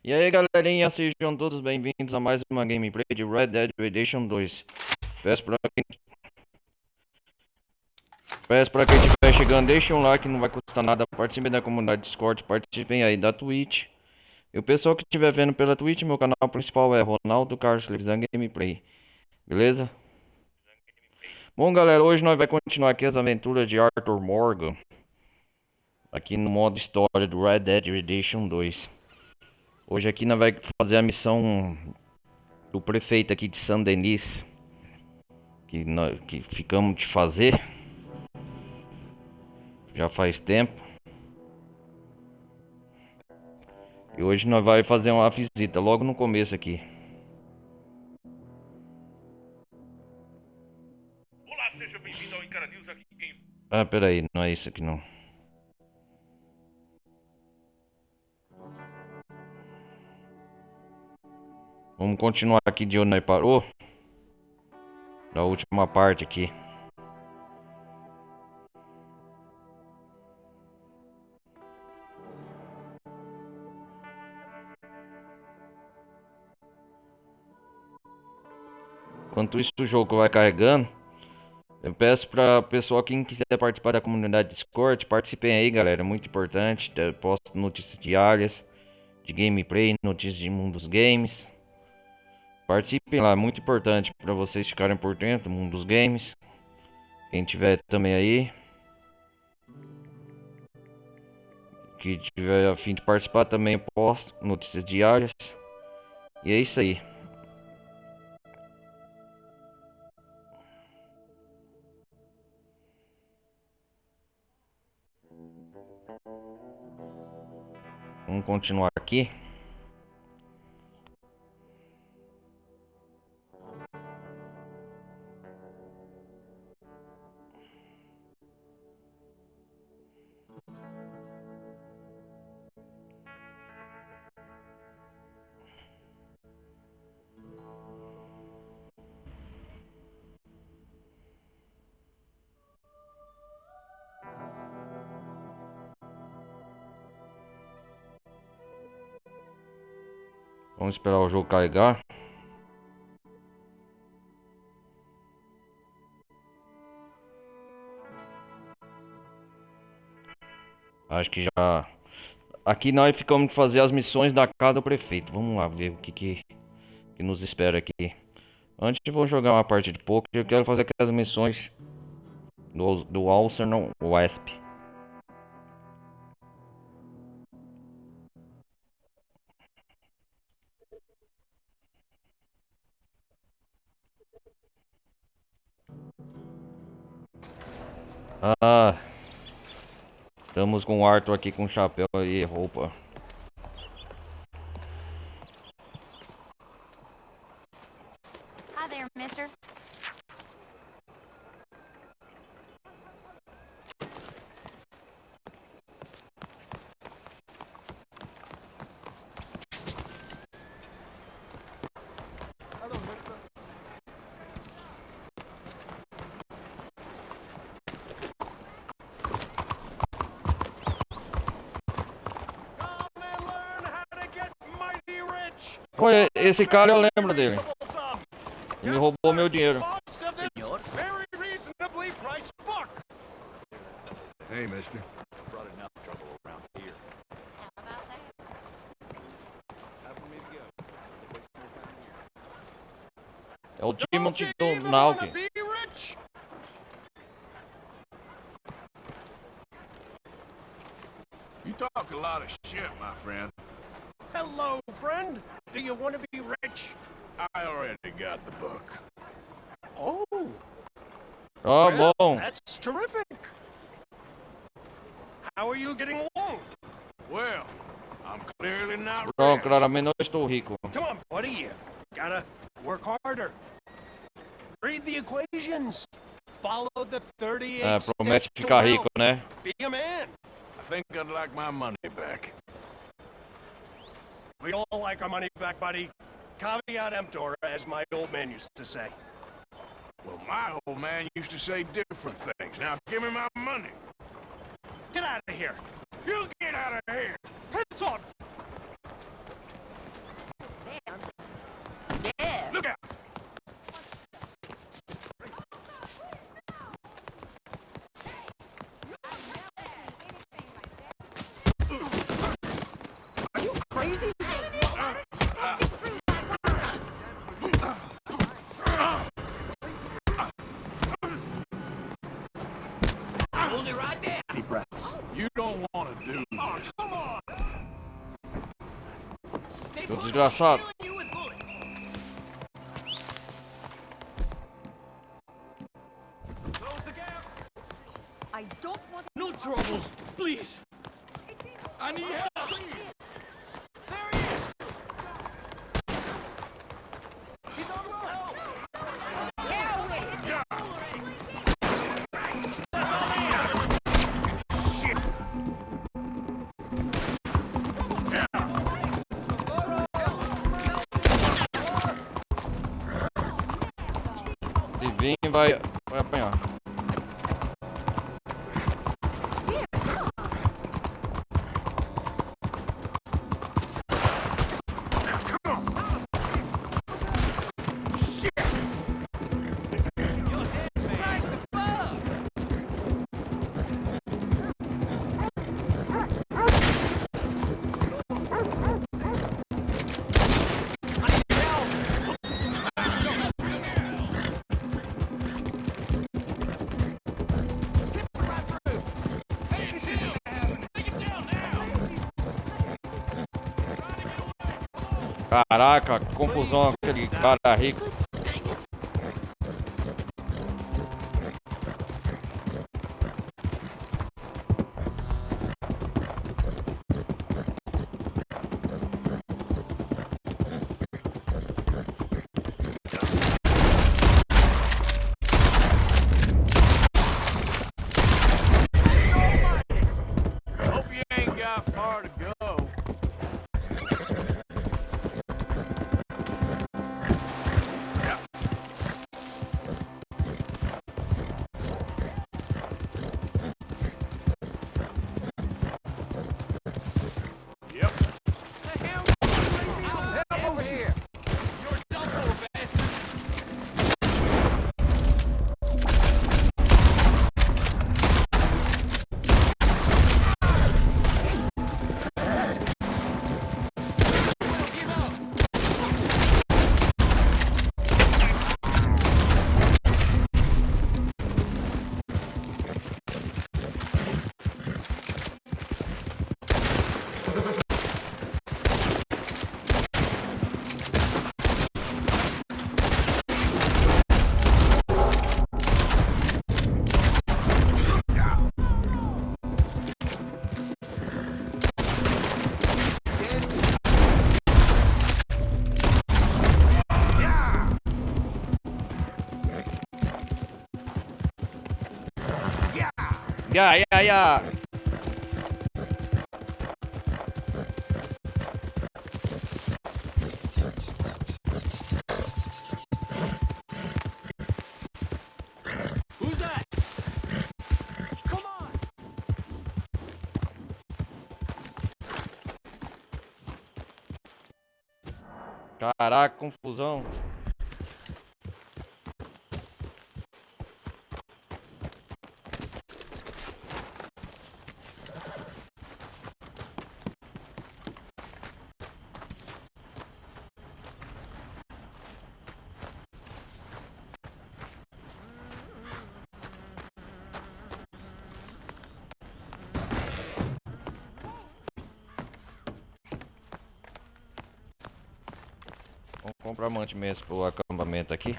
E aí, galerinha, sejam todos bem-vindos a mais uma gameplay de Red Dead Redemption 2. Peço pra quem, peço pra quem estiver chegando, deixe um like, não vai custar nada. Participem da comunidade Discord, participem aí da Twitch. E o pessoal que estiver vendo pela Twitch, meu canal principal é Ronaldo Carlos Televisão Gameplay. Beleza? Bom, galera, hoje nós vamos continuar aqui as aventuras de Arthur Morgan. Aqui no modo história do Red Dead Redemption 2. Hoje aqui nós vamos fazer a missão do prefeito aqui de Saint-Denis. Que ficamos de fazer já faz tempo. E hoje nós vai fazer uma visita logo no começo aqui. Olá, seja bem-vindo ao Encara News, aqui quem... Ah, peraí, não é isso aqui não. Vamos continuar aqui de onde nós parou. Da última parte aqui. Enquanto isso o jogo vai carregando, eu peço para pessoal, quem quiser participar da comunidade Discord, participem aí, galera, é muito importante. Eu posto notícias diárias de gameplay, notícias de mundo dos games. Participem lá, é muito importante para vocês ficarem por dentro do mundo dos games. Quem tiver também aí, que tiver a fim de participar, também posto notícias diárias. E é isso aí. Vamos continuar aqui. Vamos esperar o jogo carregar. Acho que já... Aqui nós ficamos de fazer as missões da casa do prefeito. Vamos lá ver o que nos espera aqui. Antes eu vou jogar uma parte de poker. Eu quero fazer aquelas missões do Alcernon Wesp. Ah, estamos com o Arthur aqui com chapéu e roupa. Hi there, mister. Hello, mister. Come and learn how to get mighty rich. Pô, esse cara eu lembro dele. Some. Ele roubou meu dinheiro. Most of this very reasonably priced book. Hey, mister. Brought enough trouble around here. How about that? Time for me to go. É o Don't Timothy you even Donald. wanna be rich? You talk a lot of shit, my friend. Hello, friend. Do you want to be rich? I already got the book. Oh, Ah, well, bom. that's terrific. How are you getting along? Well, I'm clearly not Não, rich. claramente não estou rico. Come on, buddy. You gotta work harder. Read the equations. Follow the 38 É, promete steps to ficar rico, wealth. né? Be a man. I think I'd like my money back. We all like our money back, buddy. Caveat emptor, as my old man used to say. Well, my old man used to say different things. Now give me my money. Get out of here. You get out of here. Piss off. Seu desgraçado. Close the gap. I don't want No trouble. Please. I need help. There he is. He's on the road. Shit! Se vir, vai apanhar. Caraca, que confusão aquele cara rico. Hope you ain't got far to go. Yep. Help over here. You're done for, bastard. Ya. Who's that? Come on. Caraca, confusão. Vamos comprar mantimentos pro acampamento aqui.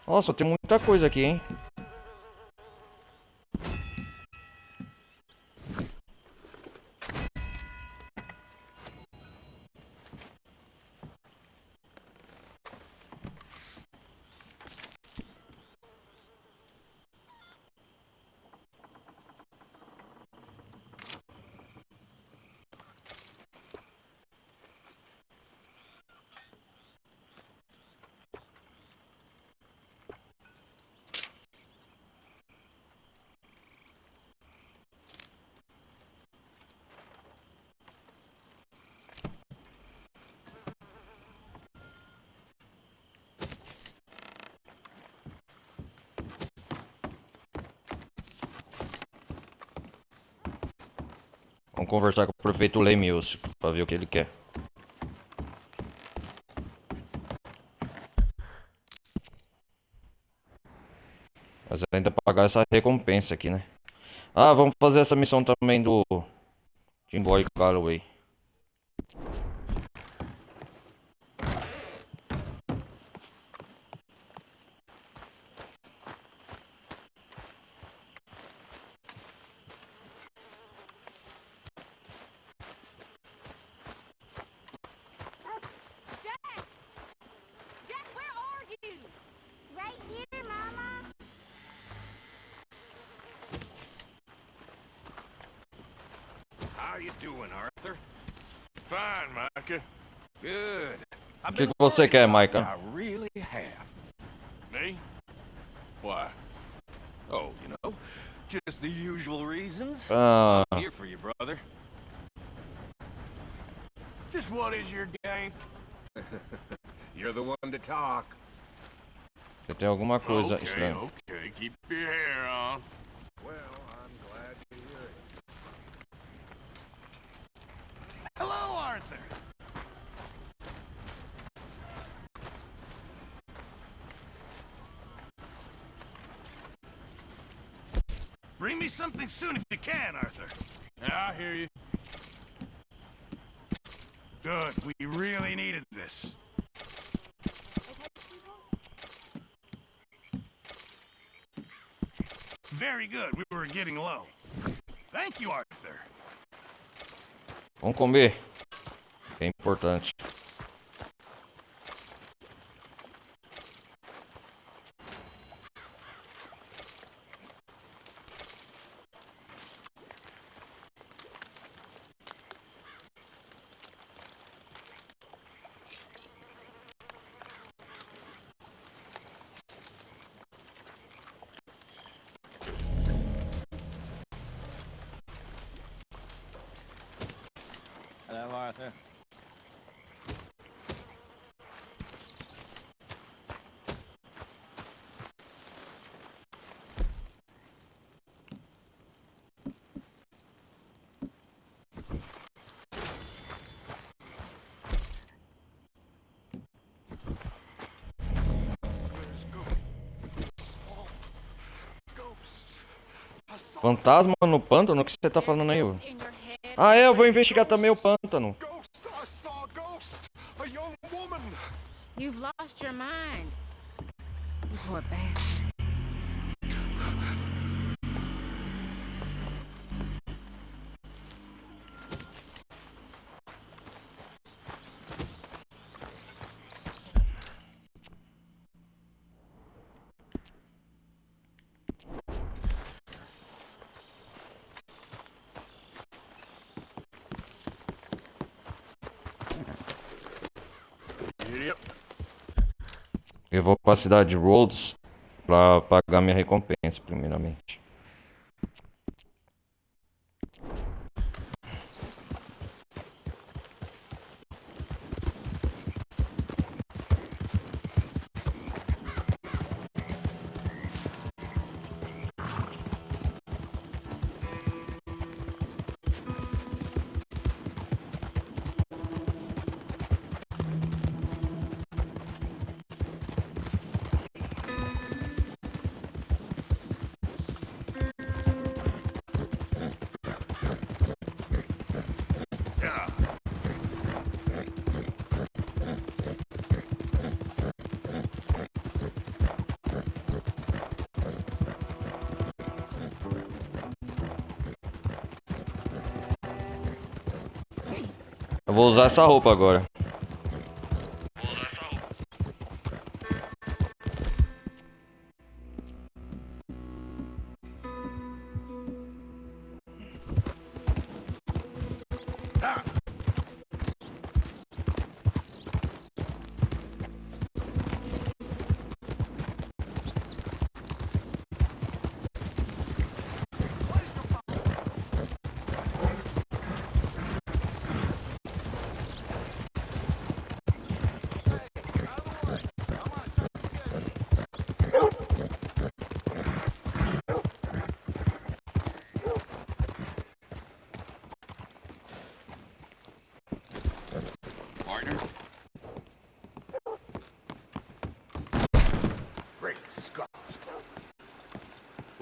Nossa, tem muita coisa aqui, hein? Vamos conversar com o prefeito Lemius pra ver o que ele quer. Mas ainda pagar essa recompensa aqui, né? Ah, vamos fazer essa missão também do Tim Boy Calloway. Jack, where are you? Right here, Mama. How you doing, Arthur? Fine, Micah. Good. I've O que been você worried quer, about Micah? you. I really have. Me? Why? Oh, you know, just the usual reasons. Ah, I'm here for you, brother. Just what is your game? You're the one to talk. você tem alguma coisa Okay, estranha. okay, keep your hair on. Well, I'm glad to hear it. Hello, Arthur. Bring me something soon if you can, Arthur. Yeah, I hear you. Good. We really needed this. Very good. We were getting low. Thank you, Arthur. Vamos comer. É importante. Hello, Arthur. Fantasma no pântano? O que você tá falando aí? Ô? Ghost in your head. Ah, é, eu vou investigar também o pântano. Ghost! I saw a ghost! A young woman! You've lost your mind. You poor bastard. Idiot. Eu vou pra cidade de Rhodes pra pagar minha recompensa, primeiramente. Eu vou usar essa roupa agora.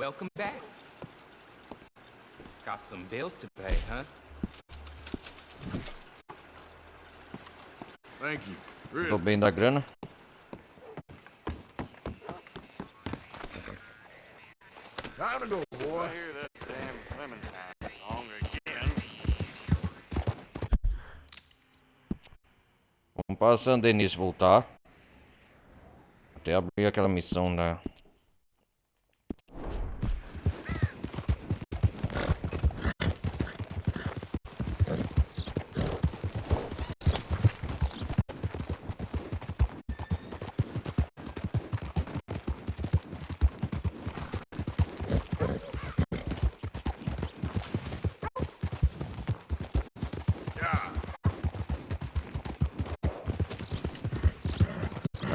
welcome back. Got some bills to pay, huh? Thank you. Tô Really. bem da grana. Time to go, boy. hear that damn Clementine song again. Vamos pra San Denis voltar. Até abrir aquela missão da.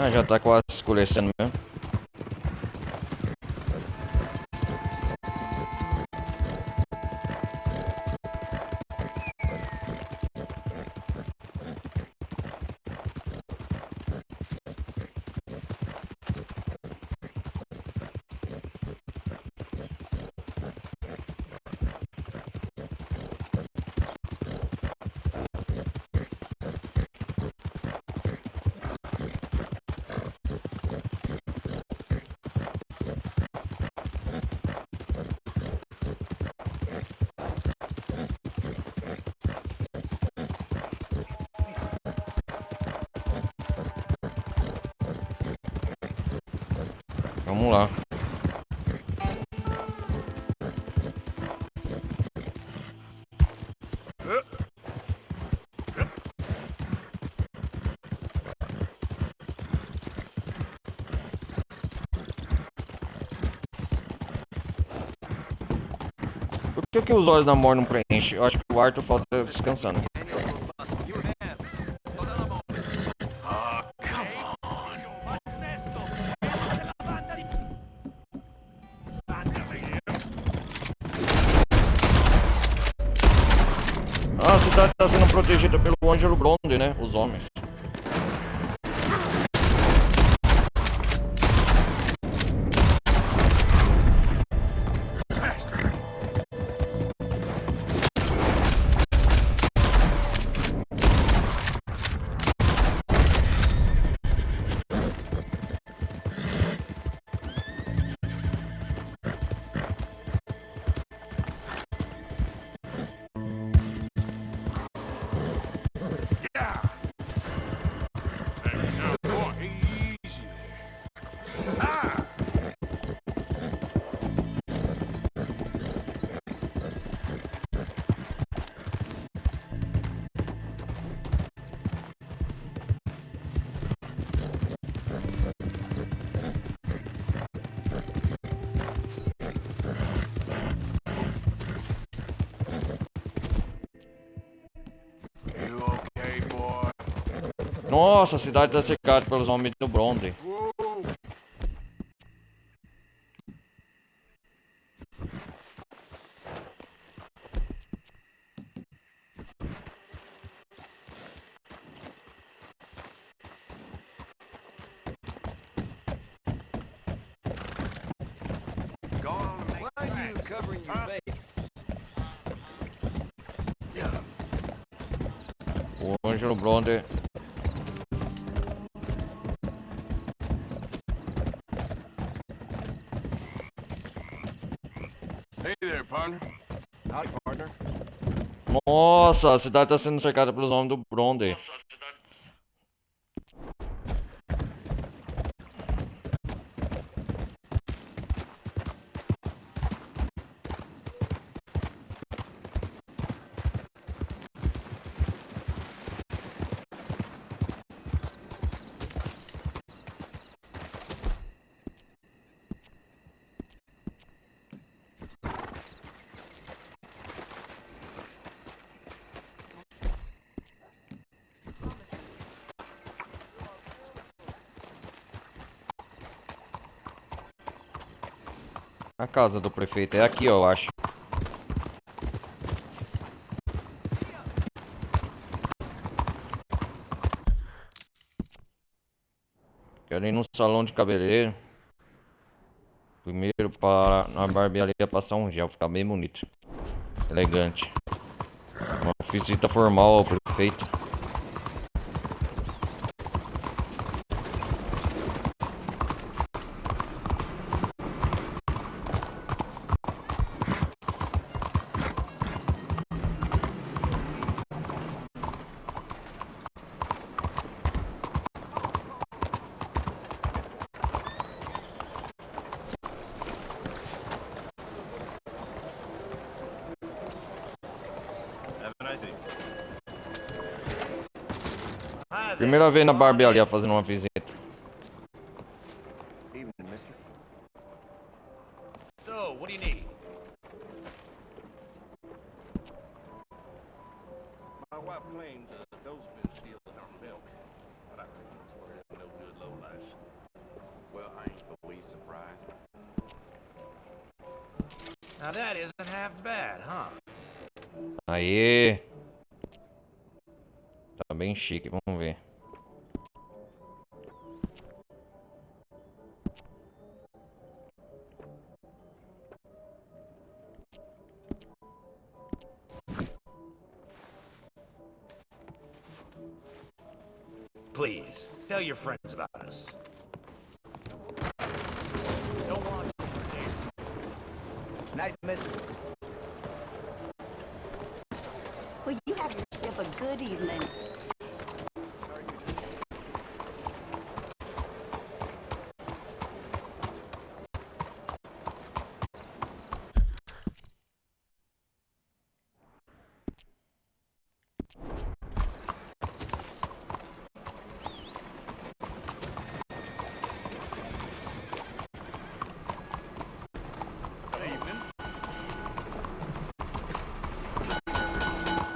Ah, já tá quase escurecendo mesmo. Vamos lá. Por que os olhos da Mor não preenchem? Eu acho que o Arthur falta descansando. Ah, a cidade está sendo protegida pelo Ângelo Bronde, né? Os homens. You okay, boy? Nossa, a cidade está cercada pelos homens do Bronze. Whoa. Why are you covering your face? O Ângelo Bronde. Hey there, partner. Howdy, partner. Nossa, a cidade está sendo cercada pelos homens do Bronze. A casa do prefeito é aqui, ó, eu acho. Quero ir no salão de cabeleireiro. Primeiro para na barbearia passar um gel, ficar bem bonito. Elegante. Uma visita formal ao prefeito. Have a nice evening. Hi there. Primeira vez na barbearia fazendo uma visita. Evening, mister. So, what do you need? My wife claims Doe's been stealing her milk, but I reckon it's where there's no good lowlifes. Well, I ain't always surprised. Now that isn't half bad, huh? Aê! Tá bem chique, vamos ver. Please, tell your friends about us. Don't want Night, mister. Well, you have yourself a good evening.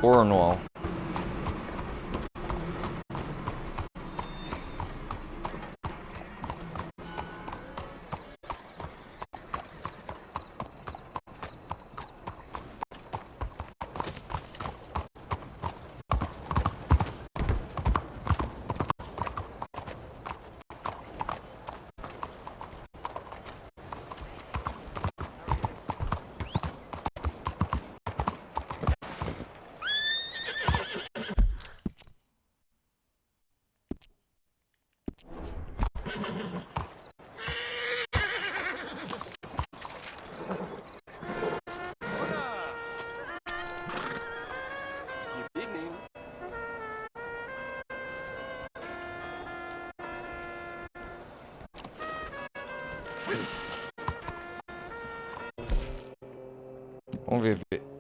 Cornwall.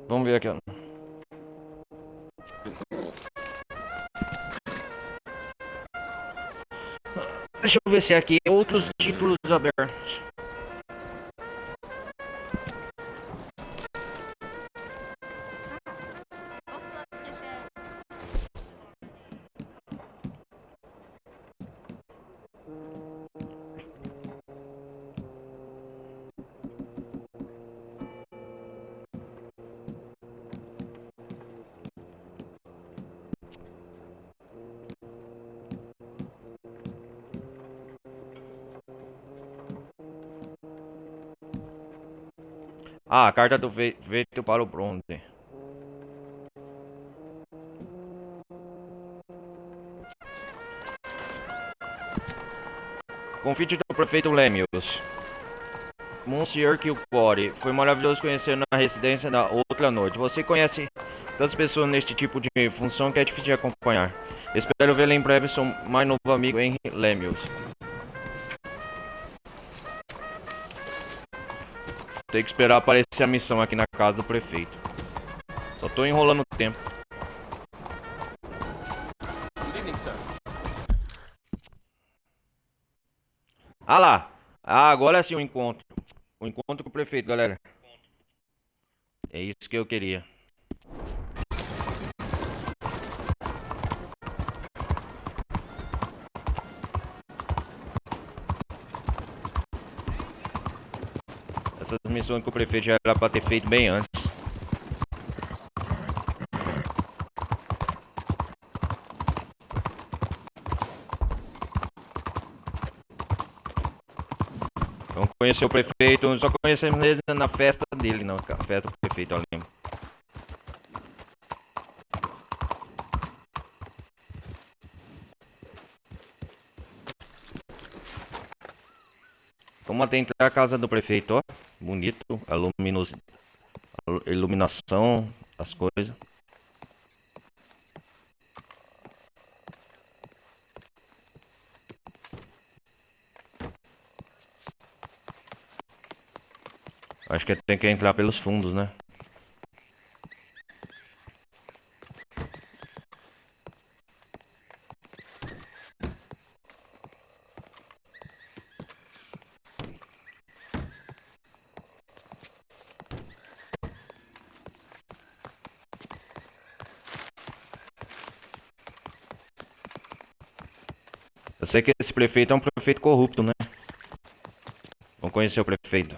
Vamos ver aqui, ó. Deixa eu ver se aqui outros títulos abertos. Ah, a carta do feito para o bronze. Convite do prefeito Lemius. Monsieur Kilcore, foi maravilhoso conhecer na residência da outra noite. Você conhece tantas pessoas neste tipo de função que é difícil de acompanhar. Espero vê-lo em breve, seu mais novo amigo Henry Lemius. Tem que esperar aparecer a missão aqui na casa do prefeito. Só tô enrolando o tempo. Ah lá. Ah, agora sim o encontro. O encontro com o prefeito, galera. É isso que eu queria. Essas missões que o prefeito já era pra ter feito bem antes. Vamos conhecer o prefeito, só conhecemos ele na festa dele, não, a festa do prefeito ali. Vamos até entrar a casa do prefeito, ó. Bonito, a iluminação, as coisas. Acho que tem que entrar pelos fundos, né? Eu sei que esse prefeito é um prefeito corrupto, né? Vamos conhecer o prefeito.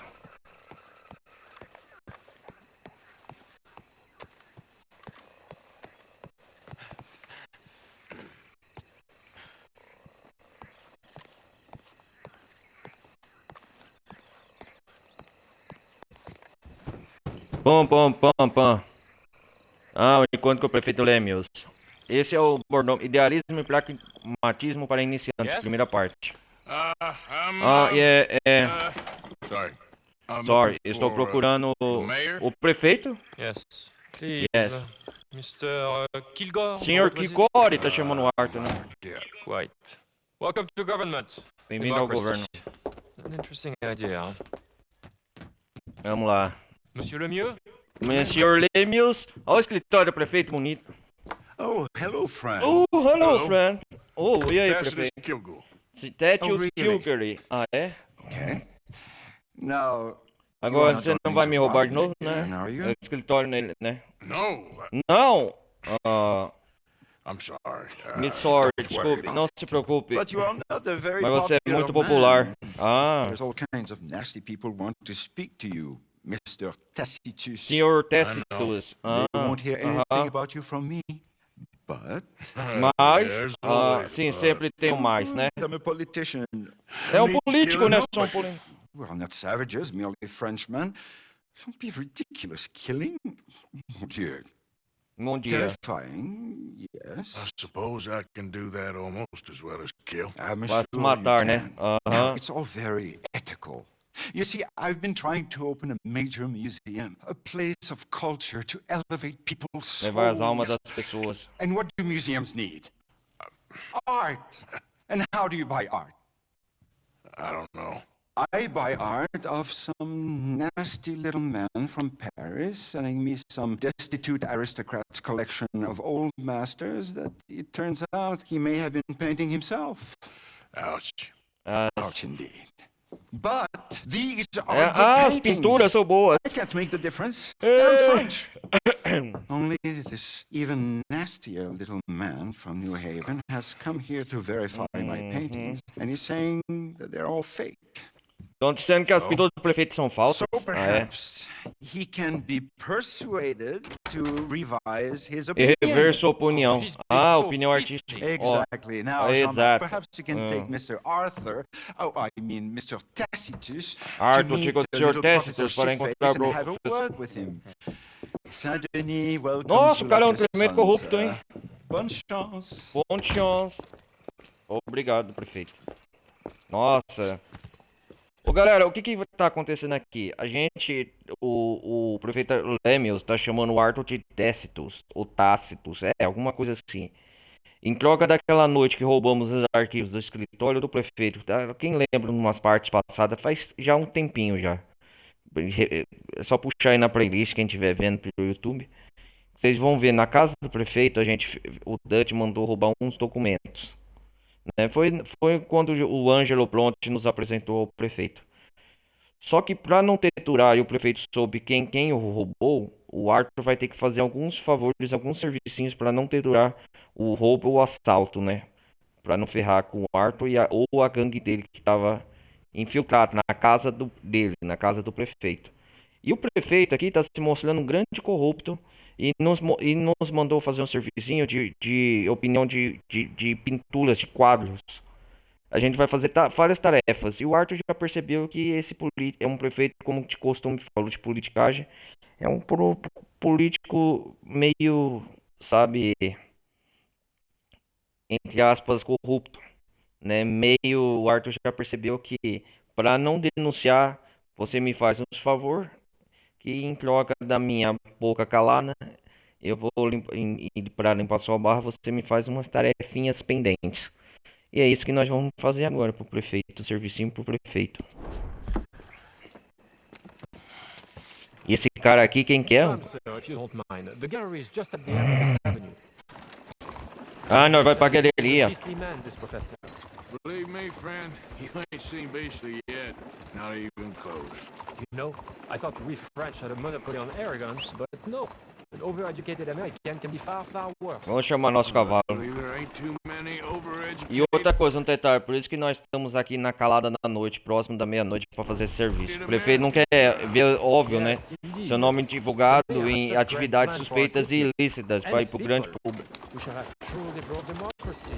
Pam. Ah, o encontro com o prefeito Lemius. Esse é o bordão. Idealismo e pragmatismo para iniciantes. Yes? Primeira parte. I'm, Sorry. I'm Sorry, looking estou for, procurando mayor? o prefeito. Yes. Please. Yes. Mr. Kilgore. Senhor what was it? Kikori tá chamando o Arthur, né? Quite. Welcome to government. Bem-vindo ao Democracy. governo. An interesting idea, huh? Vamos lá. Monsieur Lemieux? Senhor Lemius. Olha o escritório do prefeito bonito. Oh, hello, friend. Oh, hello, Hello. friend. Oh, e aí, Tacitus prefeito? Kilgore. Tetius Oh, really? Kilgore. Ah, é? Okay. Now, Agora not você não going vai to me roubar rob de me novo, again, né? are you? É o escritório nele, né? No, Não! Ah, I'm sorry. me sorry, don't desculpe, worry não about se preocupe. but you are not a very Mas você é popular muito popular. man. Ah, There's all kinds of nasty people want to speak to you, Mr. Tacitus. senhor Tacitus. Ah, They won't hear anything aham. about you from me. But Mas, There's ah, always sim, a but. sempre tem um mais, né? I'm a politician. É um Needs político, killing né? nobody. Só um político. We're not savages, merely Frenchmen. Don't be ridiculous. Killing? Oh, dear. Bom dia. Terrifying, yes. I suppose I can do that almost as well as kill. I'm Vai sure se you matar, né? can. Aham. Now, it's all very ethical. You see, I've been trying to open a major museum, a place of culture to elevate people's Levar as almas souls. das pessoas. And what do museums need? Art. And how do you buy art? I don't know. I buy art of some nasty little man from Paris selling me some destitute aristocrat's collection of old masters that it turns out he may have been painting himself. Ouch. Ah, Ouch indeed. But these are good as paintings. pinturas são boas. I can't make the difference. Eh. They're French. Only this even nastier little man from New Haven has come here to verify my paintings, and he's saying that they're all fake. Estão dizendo que as pinturas do prefeito são falsas. So Ah, é. perhaps he can be persuaded to revise his E opinion. rever sua opinião. He's being Ah, so opinião beastly. artística. Ó, Exactly. Now, Exato. Jean-Marc, perhaps you can take Ah. Mr. Arthur, Mr. Tacitus, Arthur, to meet chega o the Sr. little Tacitus Professor para Shitface encontrar and o have a word with him. Saint-Denis welcomes Nossa, you o cara é um like a tremendo son, corrupto, hein? sir. Bonne chance. Bom chance. Obrigado, prefeito. Nossa. Ô, galera, o que tá acontecendo aqui? A gente, o prefeito Lemius tá chamando o Arthur de Tacitus, ou Tácitus, alguma coisa assim. Em troca daquela noite que roubamos os arquivos do escritório do prefeito, tá? Quem lembra de umas partes passadas, faz já um tempinho já. É só puxar aí na playlist, quem estiver vendo pelo YouTube. Vocês vão ver, na casa do prefeito, o Dutch mandou roubar uns documentos. Né? Foi quando o Angelo Bronte nos apresentou ao prefeito. Só que para não torturar e o prefeito soube quem o roubou, o Arthur vai ter que fazer alguns favores, alguns servicinhos para não torturar o roubo ou o assalto, né? Para não ferrar com o Arthur ou a gangue dele que estava infiltrado na casa dele, na casa do prefeito. E o prefeito aqui está se mostrando um grande corrupto e nos mandou fazer um servicinho de opinião de pinturas, de quadros. a gente vai fazer várias tarefas. E o Arthur já percebeu que esse é um prefeito, como de costume falou de politicagem, é um político meio, sabe, entre aspas, corrupto, né? Meio, o Arthur já percebeu que para não denunciar, você me faz um favor, que em troca da minha boca calada, eu vou para limpar sua barra, você me faz umas tarefinhas pendentes. E é isso que nós vamos fazer agora pro prefeito, servicinho pro prefeito. E esse cara aqui, quem que é? Come, sir, if you don't mind. The gallery is just at the end of this avenue. Ah, nós vai pra galeria. Beastly man, this professor. Believe me, friend, you ain't seen Beastly yet. Not even close. You know, I thought we French had a monopoly on arrogance, but no. An overeducated American can be far, far worse. Vamos chamar nosso cavalo. Believe there ain't too many overeducated. E outra coisa, um detalhe, por isso que nós estamos aqui na calada da noite, próximo da meia-noite, para fazer esse serviço. O prefeito não quer ver, óbvio, né? Yes, indeed. Seu nome divulgado em atividades suspeitas e ilícitas para ir pro grande público. We shall have truly broad democracy,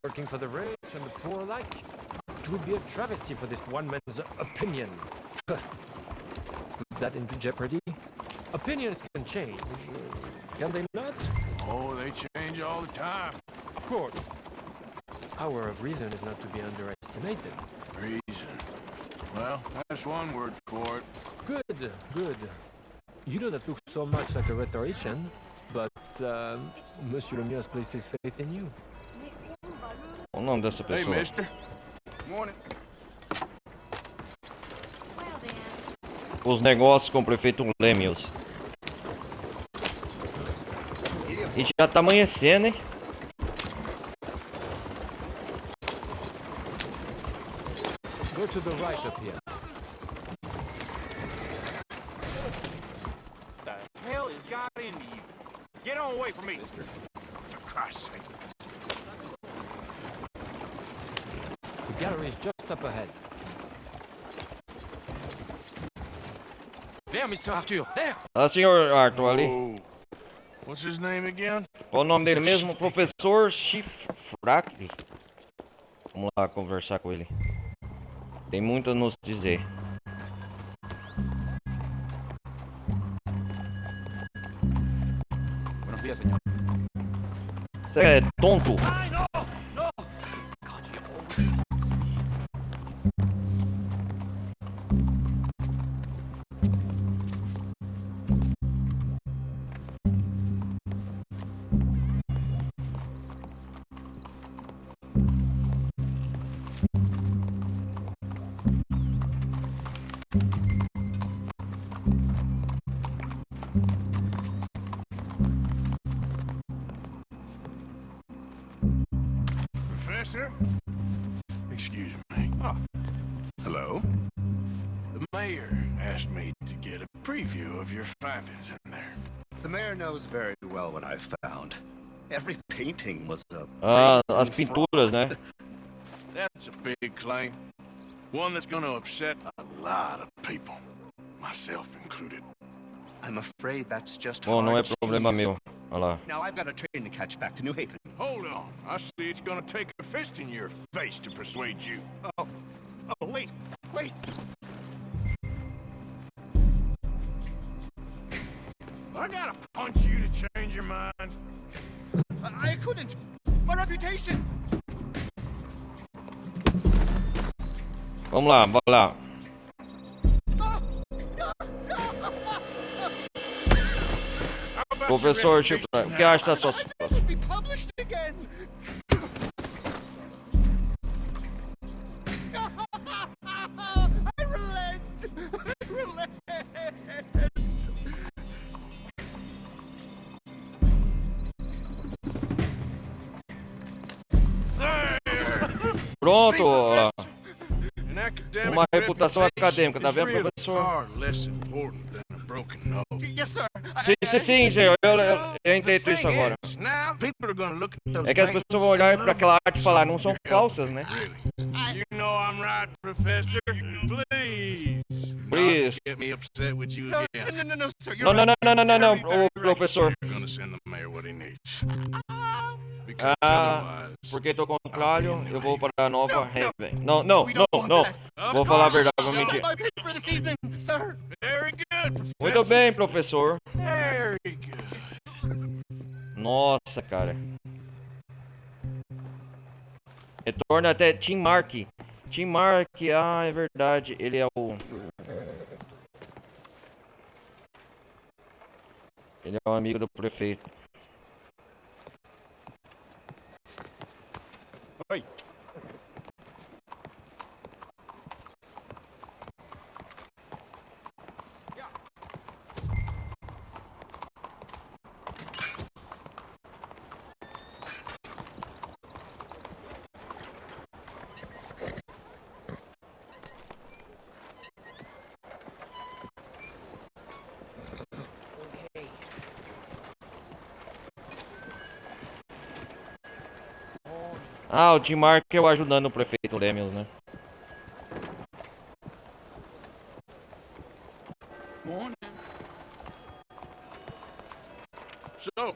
working for the rich and the poor alike. It would be a travesty for this one man's opinion. Put that into jeopardy. Opinions can change, can they not? Oh, they change all the time. Of course. Power of reason is not to be underestimated. Reason. Well, that's one word for it. Good, good. You do not look so much like a rhetorician, but Monsieur Lemieux has placed his faith in you. O nome dessa Hey, pessoa. mister. Morning. Well then. Os negócios com o prefeito Lemieux. E já tá amanhecendo, hein? Go to the right up here. The hell has got into you? Get on away from me. For Christ's sake. The gallery is just up ahead. There, Mr. Arthur, there! Ah, senhor Arthur ali. Oh. What's his name again? Qual o nome dele mesmo? Professor Chifrac. Vamos lá conversar com ele. Tem muito a nos dizer. Buenos días, señor. Você é tonto? Professor? Excuse me. Hello? The mayor asked me to get a preview of your findings in there. The mayor knows very well what I found. Every painting was a Ah, brazen as pinturas, fraud. né? That's a big claim. One that's gonna upset a lot of people. Myself included. I'm afraid that's just Bom, não é hard problema cheese. meu. Olha lá. Now I've got a train to catch back to New Haven. Hold on. I see it's gonna take a fist in your face to persuade you. Oh, wait. I gotta punch you to change your mind. I couldn't. My reputation. Vamos lá, vai lá. How about Professor your Chifrac, reputation o que now? acha da sua I'll situação? never be published again. I relent. I relent. Pronto, See, ó. Professor, an academic Uma reputação reputation acadêmica, tá is vendo, really professor? far less important than a broken nose. Yes, sir. Sim, senhor. Eu entendo The isso thing agora. is, now people are gonna look at those É que as pessoas vão olhar para aquela arte e falar, não são You're helping falsas, me, né? really. You know I'm right, Professor. Please. Please. Get me upset with you No, again. no, sir. No, no, no, no, no, no, no, Very, very ô professor. You're gonna send the mayor what he needs. Because Ah, otherwise, porque tô contrário, eu vou para Nova Haven. Não, We não, don't não, want não. that. Vou falar a verdade, vou mentir. My paper this evening, sir. very good, Muito Professor. bem, professor. Very good. Nossa, cara. Retorna até Tim Mark. Tim Mark, é verdade. Ele é o... Ele é um amigo do prefeito. Oi. Ah, o Tim Mark é o ajudando o prefeito Lemios, né? So,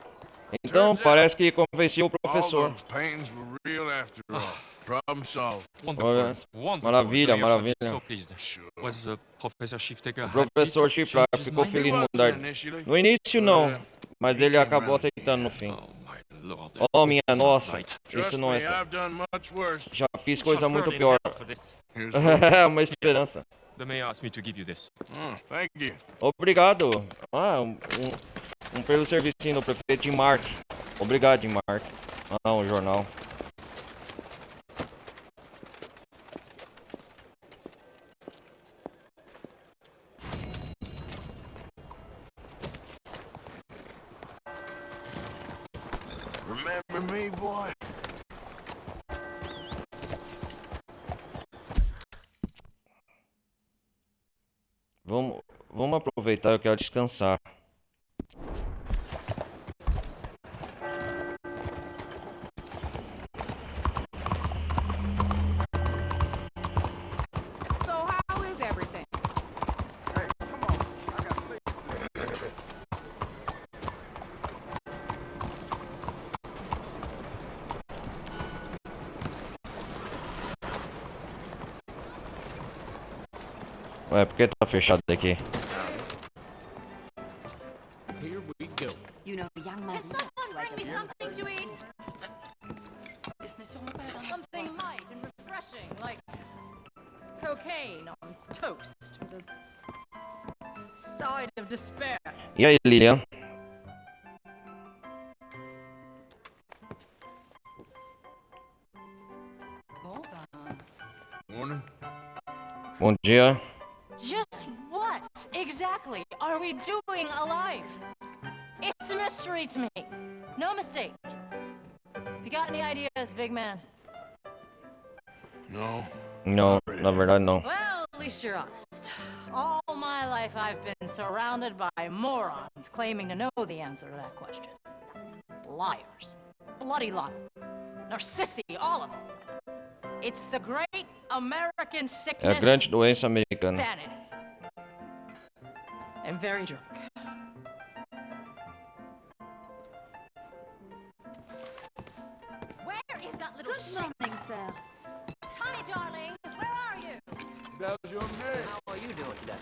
Então, parece que convenci o all professor. those pains were real after all. Problem solved. Olha, Wonderful. maravilha, Doing your job. maravilha. So pleased. Sure. Was Professor Schifftaker O professor Chiflar ficou He feliz em wasn't mudar. initially. No início não, but, mas he ele came acabou around. aceitando no fim. Oh my lord. Oh, this minha is not nossa. right. Trust Isso não me, é... I've done much worse. Já fiz coisa Shall muito burn in pior. hell for this. Here's one. É uma esperança. The mayor asked me to give you this. Oh, thank you. Obrigado. Pelo servicinho do prefeito Tim Mark. Obrigado, Tim Mark. Ah, um jornal. Remember me, boy? Vamos aproveitar, eu quero descansar. So how is everything? Ué, por que tá fechado aqui? Here we go. You know, young man. Bring me something to eat. Ce n'est sûrement pas la dernière Something light and refreshing, like cocaine on toast with a side of despair. E aí, Lilian? Bon, ben, Morning. Bom dia. Just what exactly are we doing alive? It's a mystery to me. No mistake. Have you got any ideas, big man? No. Não, na verdade não. Well, at least you're honest. All my life I've been surrounded by morons claiming to know the answer to that question. Liars. Bloody lot. Narcissi, all of them. It's the great American É a sickness. grande doença americana. Vanity. I'm very drunk. Where is that little shit? morning, sir. Tommy, darling, where are you? That's your name. How are you doing today?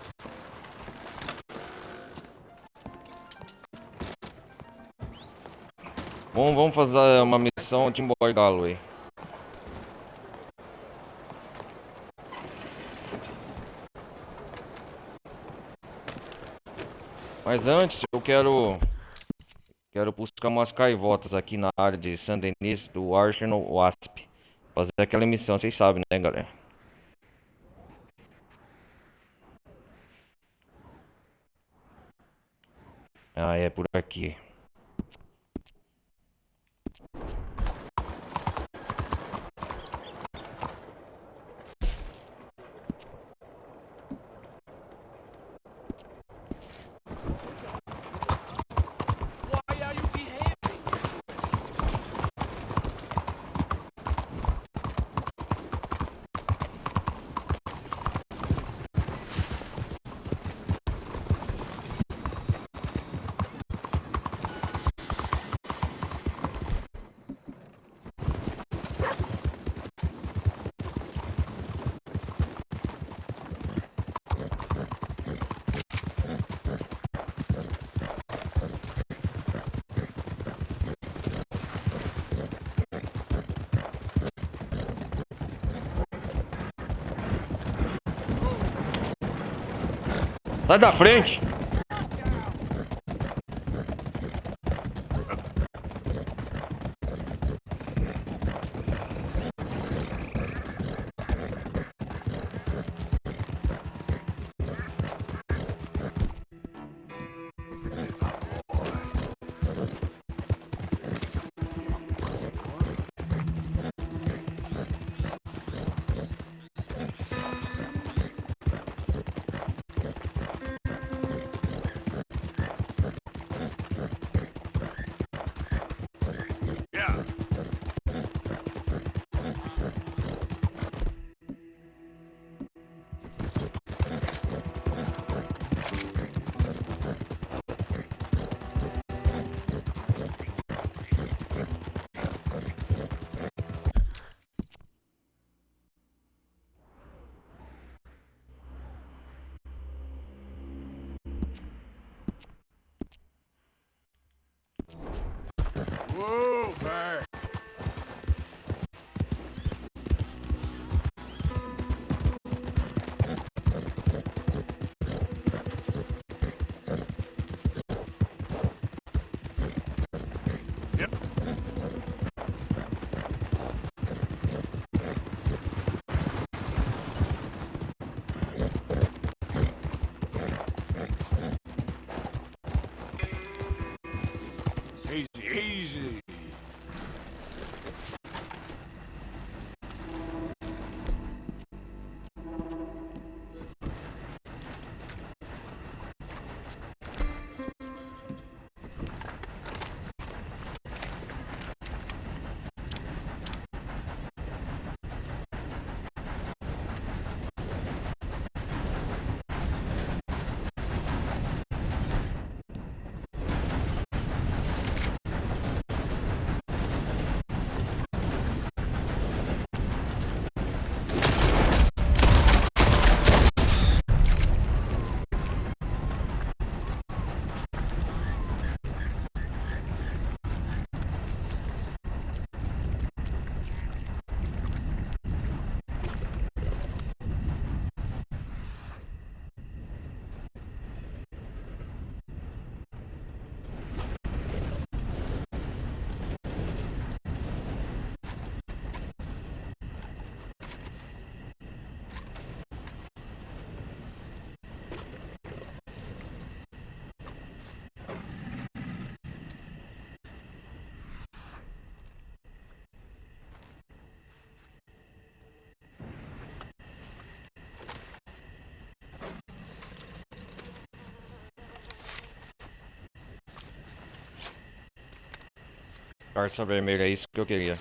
Vamos fazer uma missão de Boy Galloway. Mas antes eu quero buscar umas caivotas aqui na área de Saint-Denis do Arsenal Wasp. Fazer aquela missão, vocês sabem, né, galera? Ah, é por aqui. Why are you behaving? Sai da frente! Yeah. Whoa, man. Yep. Easy, easy. Carça vermelha, é isso que eu queria.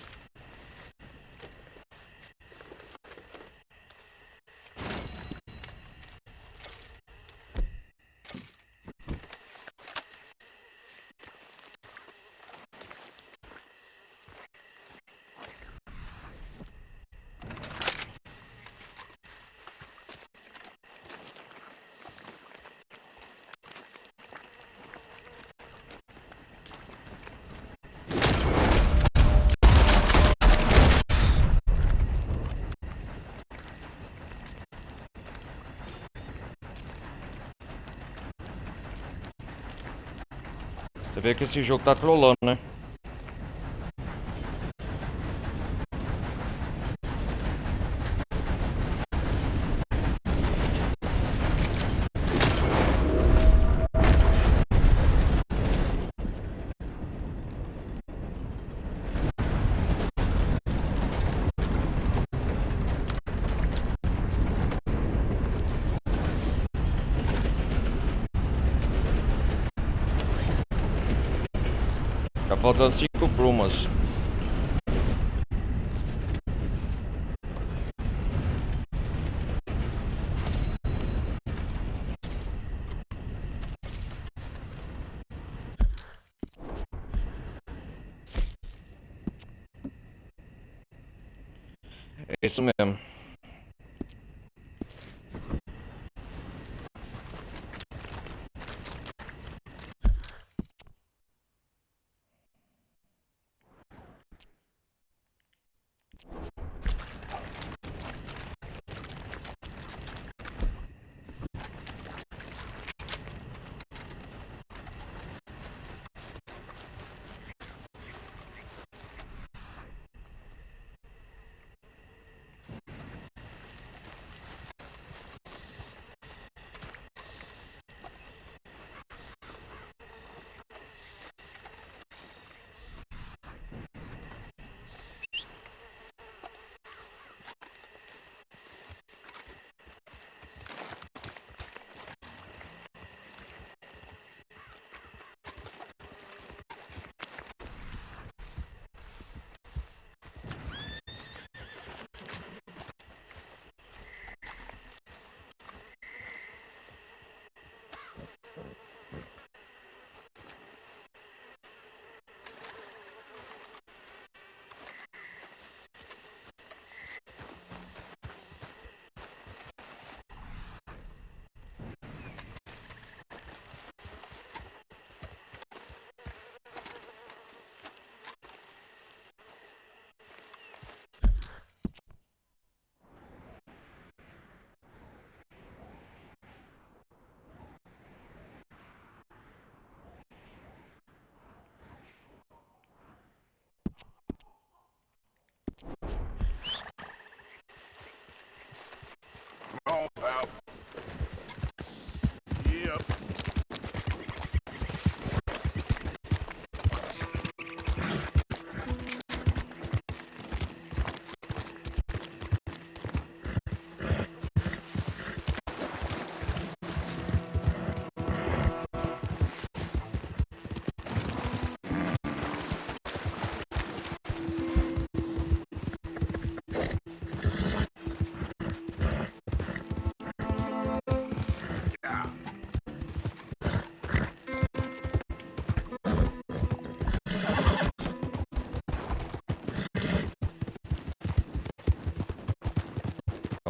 Você vê que esse jogo tá trollando, né? Tá faltando 5 plumas. É isso mesmo.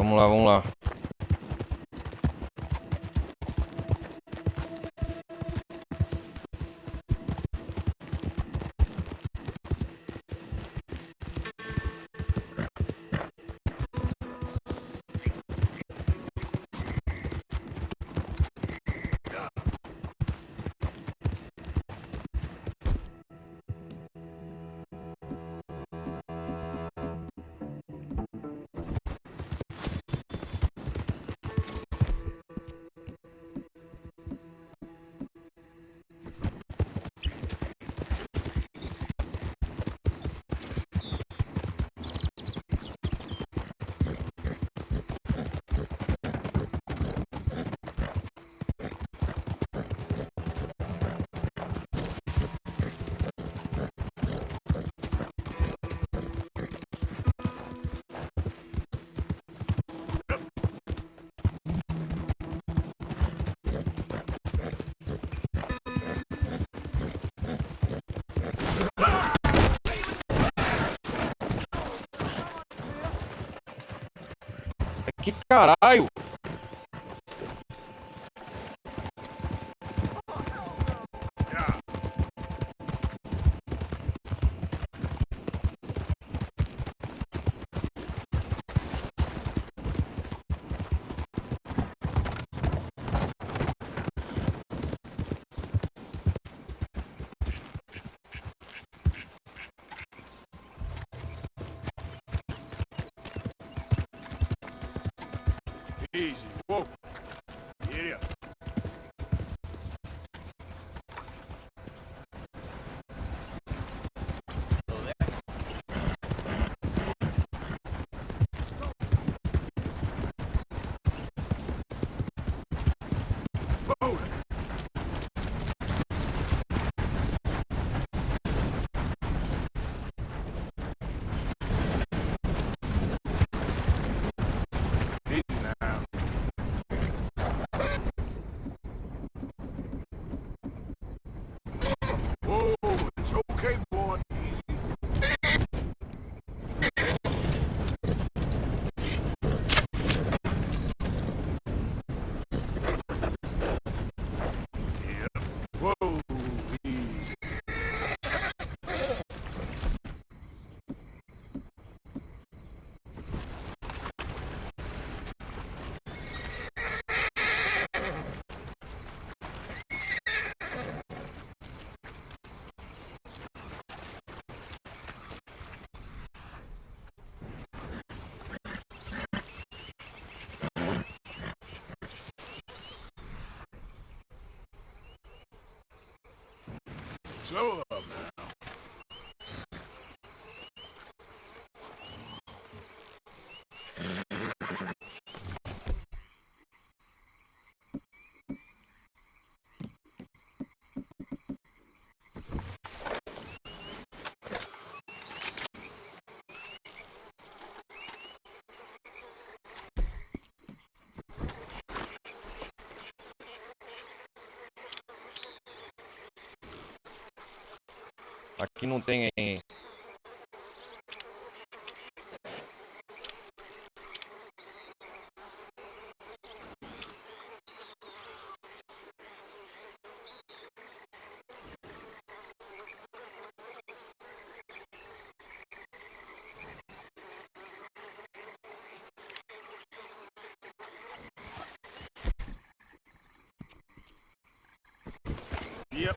Vamos lá, vamos lá. Que caralho! Easy. Whoa. Get up. Easy now. Whoa, it's okay, boy. Easy. Yep. Whoa, easy. Slow up now. Aqui não tem. Yep.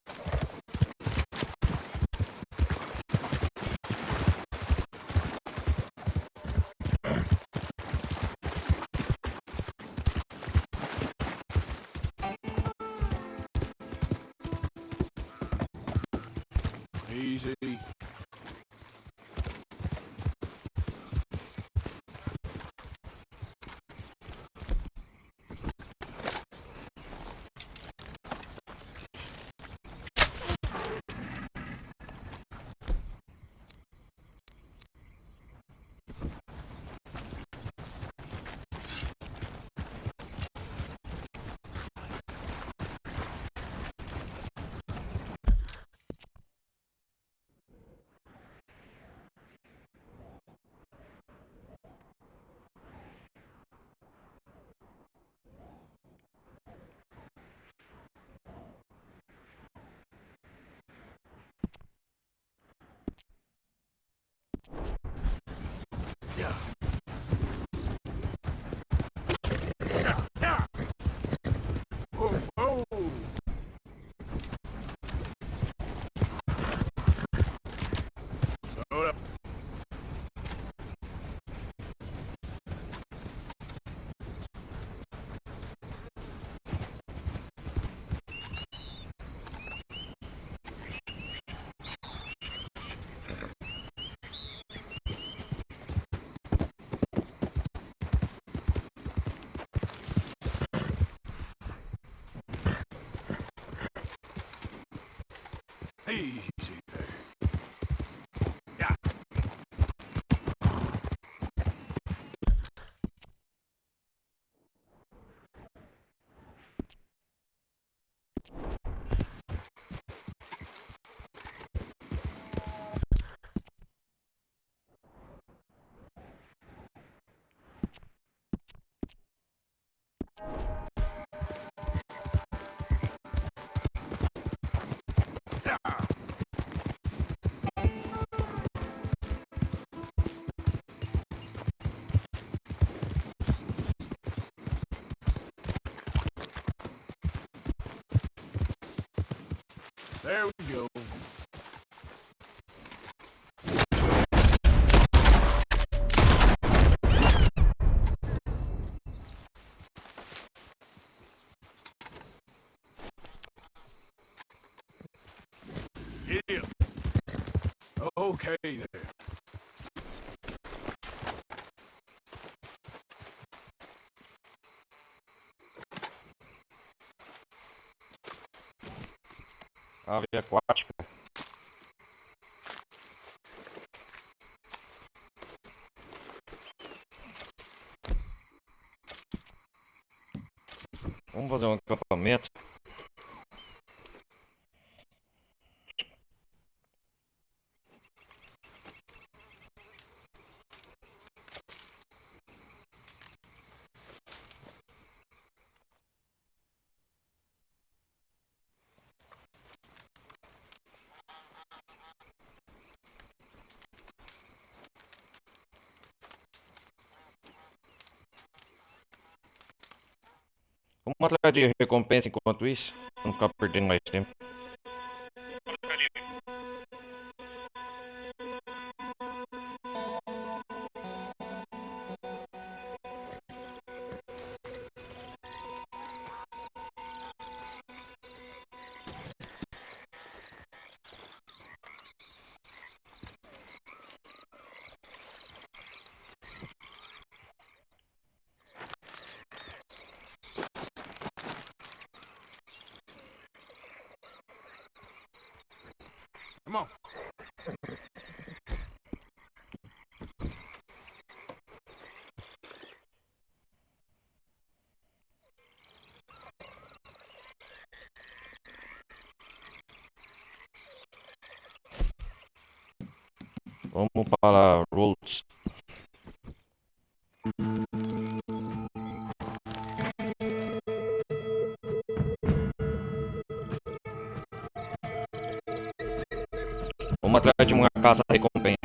okay there? Ave aquática. Vamos fazer um acampamento. Vamos atrás de recompensa enquanto isso. Não ficar perdendo mais tempo. Come on. Vamos para Rhodes. Vamos atrás de uma caça-recompensa.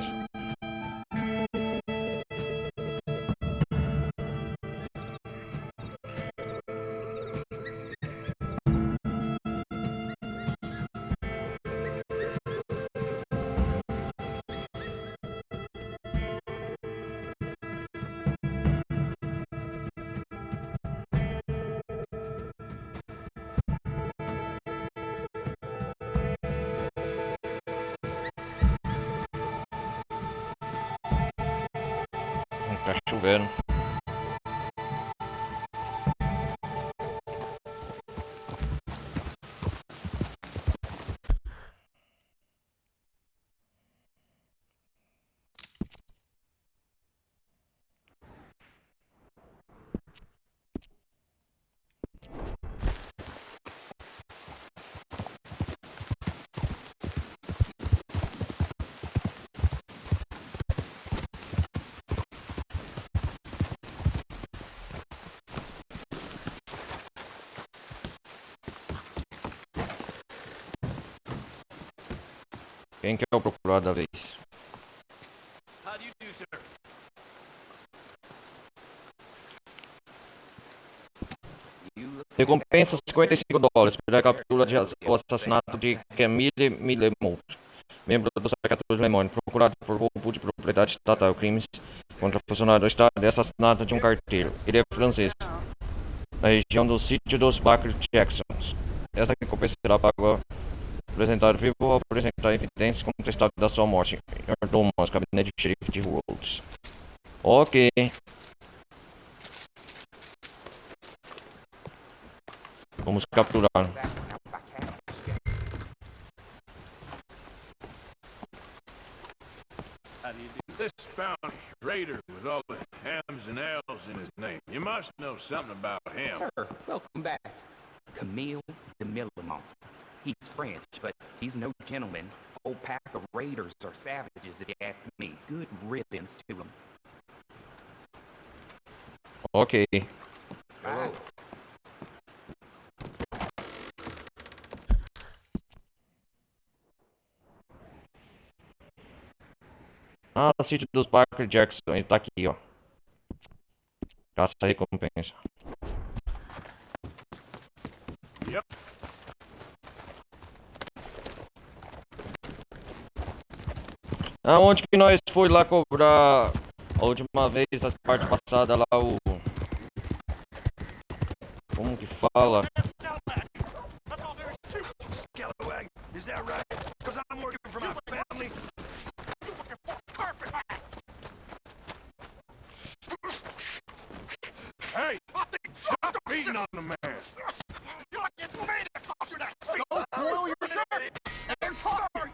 Tá chovendo. Quem que é o procurado da vez? How do you do, sir? Recompensa $55 pela captura de o assassinato de Camille Millemont, membro do Secretário Lemon, procurado por roubo de propriedade estatal, crimes contra funcionário do Estado e assassinato de um carteiro. Ele é francês, na região do sítio dos Baker Jacksons. Essa recompensa será paga ao apresentado vivo ou apresentar evidências contestáveis da sua morte em Thomas, gabinete de xerife de Rhodes. Ok. Vamos capturar. This bounty raider with all the M's and L's in his name. You must know something about him. Sir, welcome back. Camille de Millemont. He's French, but he's no gentleman. Old pack of raiders are savages, if you ask me. Good riddance to them. Ok. Bye. Ah, sítio dos Baker Jackson. Ele tá aqui, ó. Caça recompensa. Yep. Aonde que nós foi lá cobrar a última vez, a parte passada lá, o... Como que fala? Scalawag, is that right? Because I'm working for my family. in on the man. Don't boil your shirt. They're talking.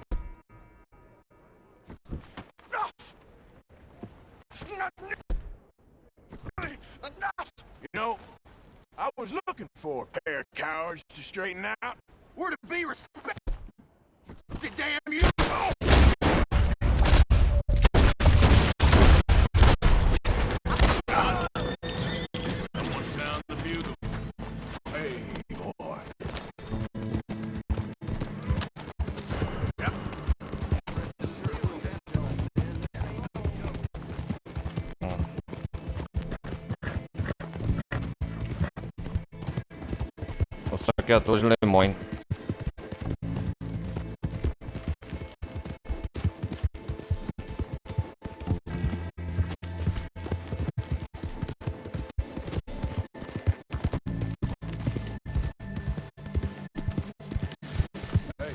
You know, I was looking for a pair of cowards to straighten out. We're to be respected. Damn you! Oh! Someone sound the bugle. Hey, boy. Yep. O saqueador de Lemoyne.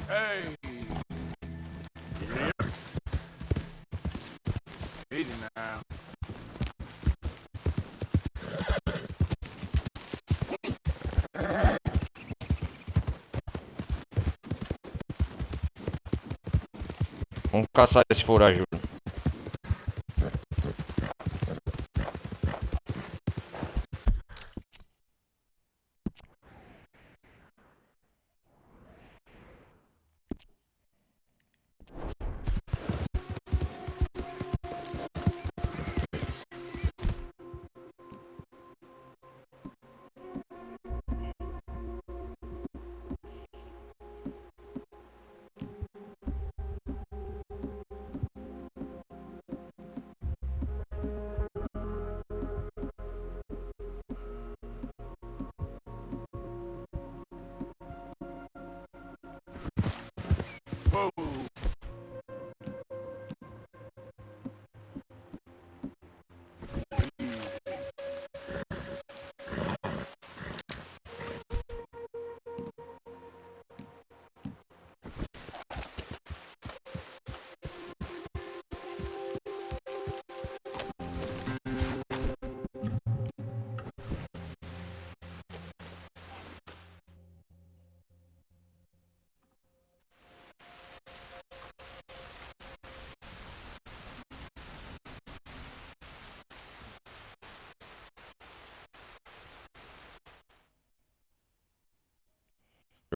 Hey! Yep. Easy now. Vamos caçar esse forajudo. Whoa!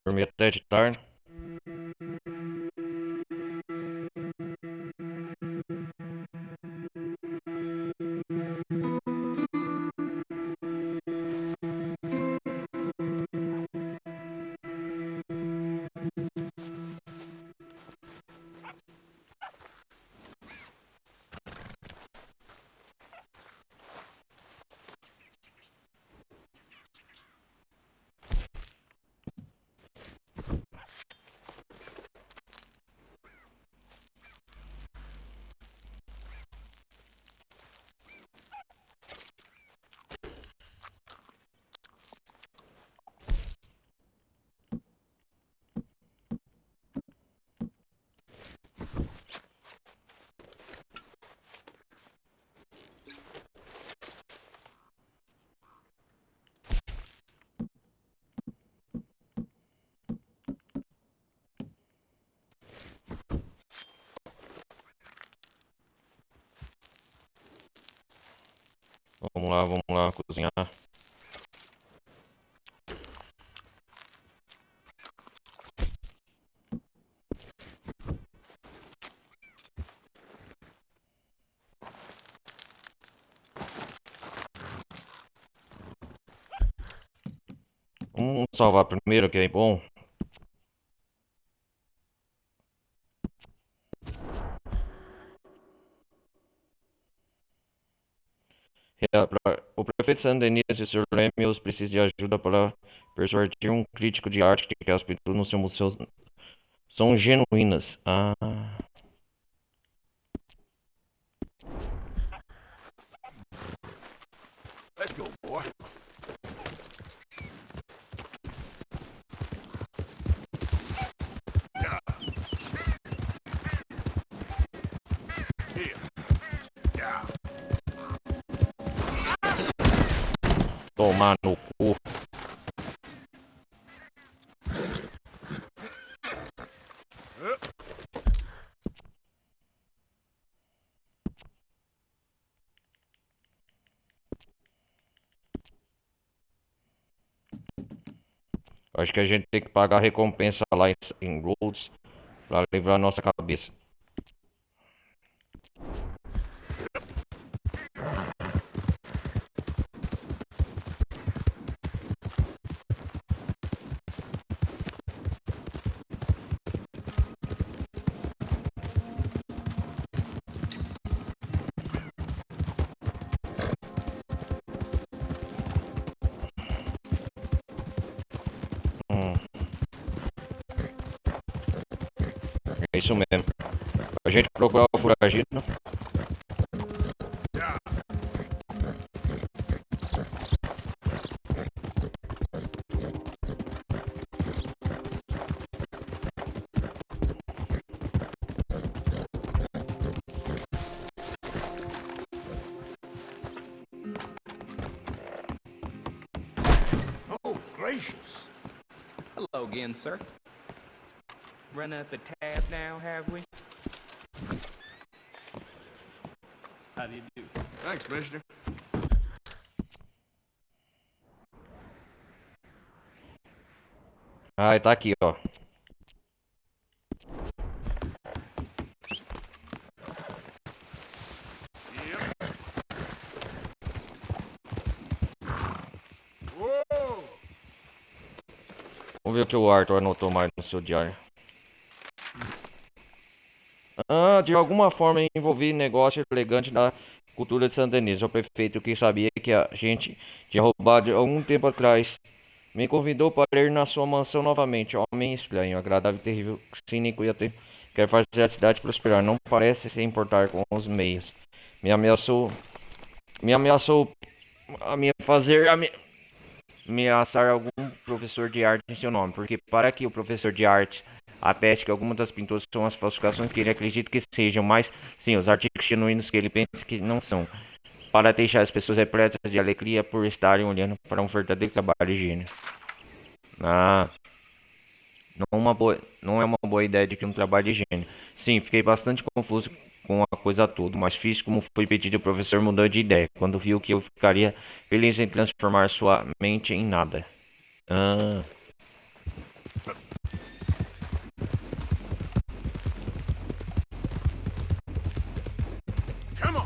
Dormi até de tarde. Vamos lá, cozinhar. Vamos salvar primeiro, que é bom. O prefeito Saint-Denis e o Sr. Lemieux precisam de ajuda para persuadir um crítico de arte de que as pinturas no seu museu são genuínas. Ah. Let's go, boy. Here. Yeah. Tomar no cu. Acho que a gente tem que pagar a recompensa lá em Rhodes pra livrar nossa cabeça. É isso mesmo. A gente procurar o foragido. Oh, gracious. Hello again, sir. Run up a tab now, have we? How do you do? Thanks, mister. Ah, tá aqui, ó. Whoa! Vamos ver o que o Arthur anotou mais no seu diário. De alguma forma envolvi negócio elegante da cultura de Santa Denise. O prefeito, que sabia que a gente tinha roubado algum tempo atrás, me convidou para ir na sua mansão novamente. Homem estranho, agradável, terrível, cínico e até quer fazer a cidade prosperar. Não parece se importar com os meios. Me ameaçou a me fazer ameaçar algum professor de arte em seu nome, porque para que o professor de arte ateste que algumas das pinturas são as falsificações que ele acredita que sejam, mas sim, os artigos genuínos que ele pensa que não são, para deixar as pessoas repletas de alegria por estarem olhando para um verdadeiro trabalho de gênio. Não é uma boa ideia de que um trabalho de gênio. Sim, fiquei bastante confuso com a coisa toda, mas fiz como foi pedido. O professor mudou de ideia quando viu que eu ficaria feliz em transformar sua mente em nada. Come on!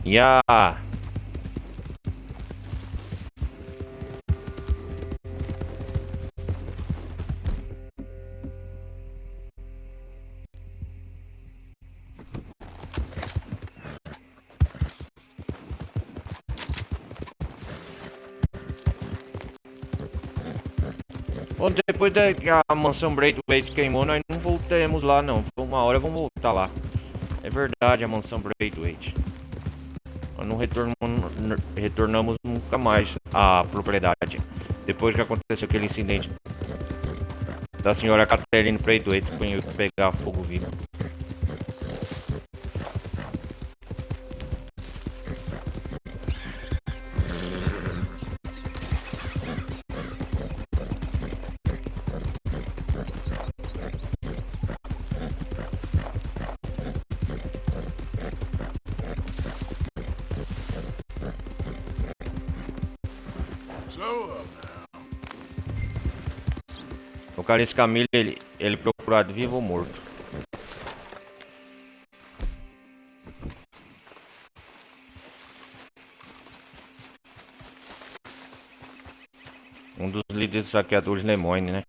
Yeah! Bom, depois que a mansão Braithwaite queimou, nós não voltamos lá não. Uma hora vamos voltar lá. É verdade, a mansão Braithwaite. Nós não retornamos nunca mais à propriedade. Depois que aconteceu aquele incidente da senhora Catherine Braithwaite, foi pegar fogo vivo. O Caris Camille, ele procurado vivo ou morto. Um dos líderes dos saqueadores Lemoyne, né?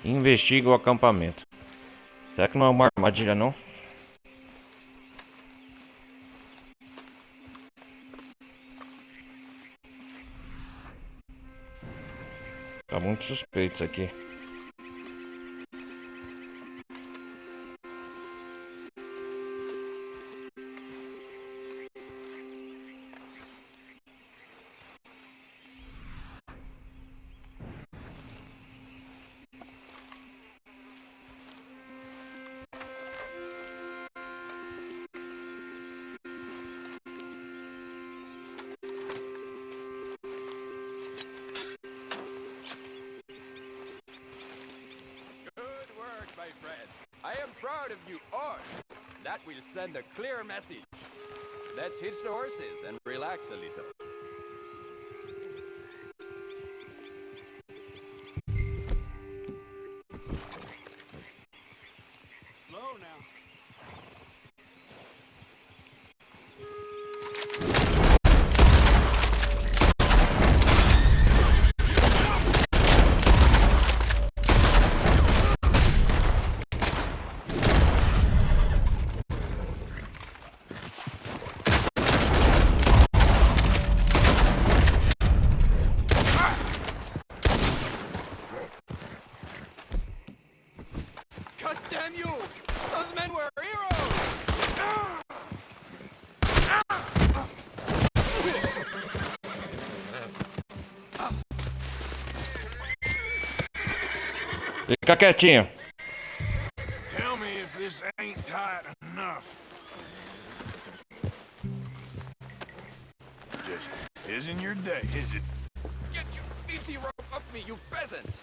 Investiga o acampamento. Será que não é uma armadilha, não? Tá muito suspeito isso aqui. My friend, I am proud of you all. That will send a clear message. Let's hitch the horses and relax a little. Slow now. God damn you! Those men were heroes! Fica quietinho. Tell me if this ain't tight enough. Just isn't your day, is it? Get your filthy rope off me, you peasant!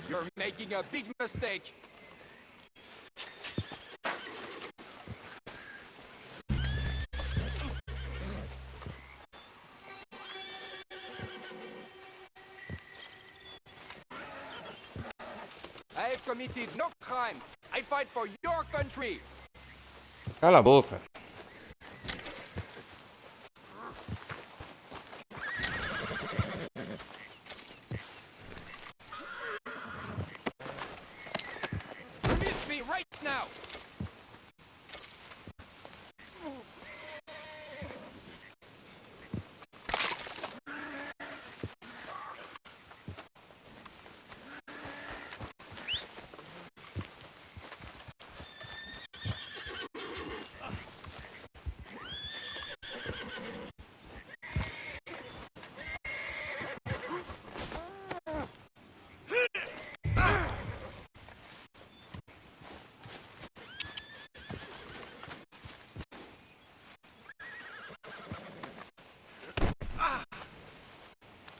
You're making a big mistake. I have committed no crime. I fight for your country. Cala a boca. Release me right now.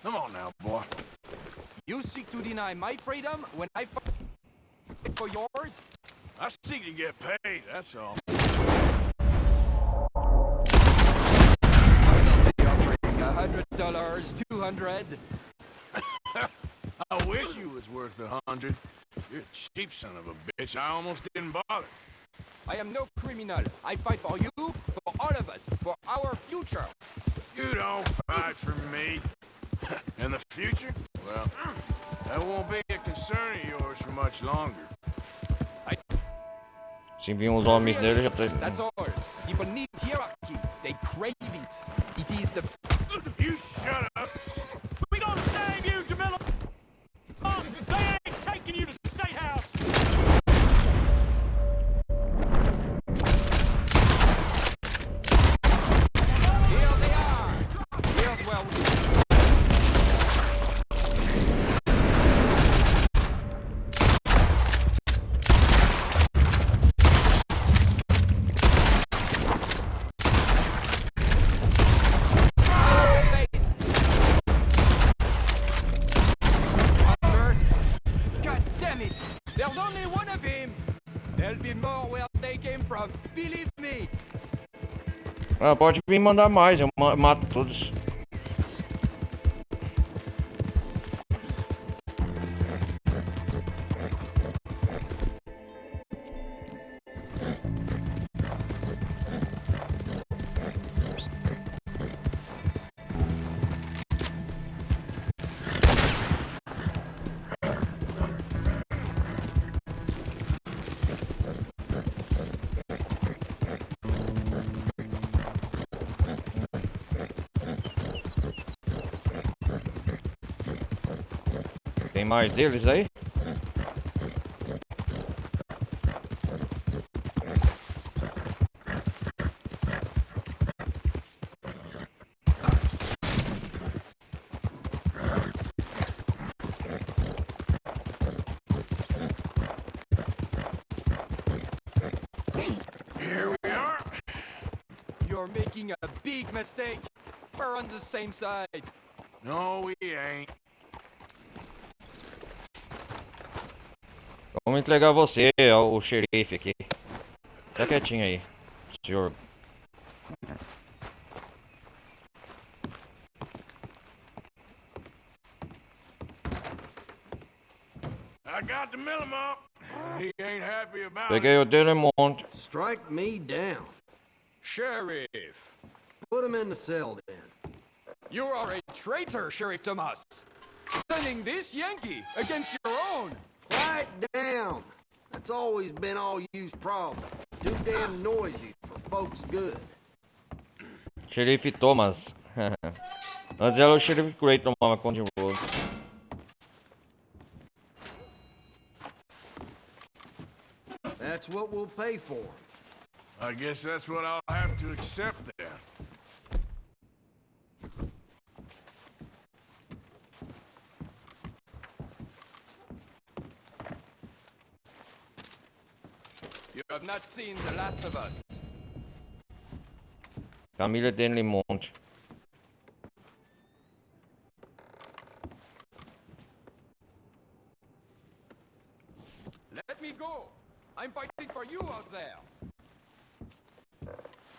Come on now, boy. You seek to deny my freedom when I fight for yours? I seek to get paid, that's all. $100, 200. I wish you was worth 100. You're a cheap son of a bitch. I almost didn't bother. I am no criminal. I fight for you, for all of us, for our future. You don't fight for me. And the future? Well, that won't be a concern of yours for much longer. Se vir uns homens nele, já tá... That's all. People need hierarchy. They crave it. It is the... You shut up! We gonna save you, Jamila! They ain't taking you to State House! Here they are. Here's where we... God damn it! There's only one of him! There'll be more where they came from, believe me! Ah, pode vir mandar mais, eu mato todos. Tem mais deles aí? Here we are. You're making a big mistake. We're on the same side. No, we ain't. Vamos entregar você ao xerife aqui. Tá quietinho aí, senhor. I got the Millimont. He ain't happy about Peguei it. o Delemont. Strike me down. Sheriff, Put him in the cell then. you are a traitor, Sheriff Thomas. Sending this Yankee against your own. Quiet down. That's always been all you's problem. Too damn noisy for folks good. Xerife Thomas. Antes era o xerife Gray tomava conta de você. That's what we'll pay for him. I guess that's what I'll have to accept then. You have not seen the last of us. Família Delemont. Let me go. I'm fighting for you out there.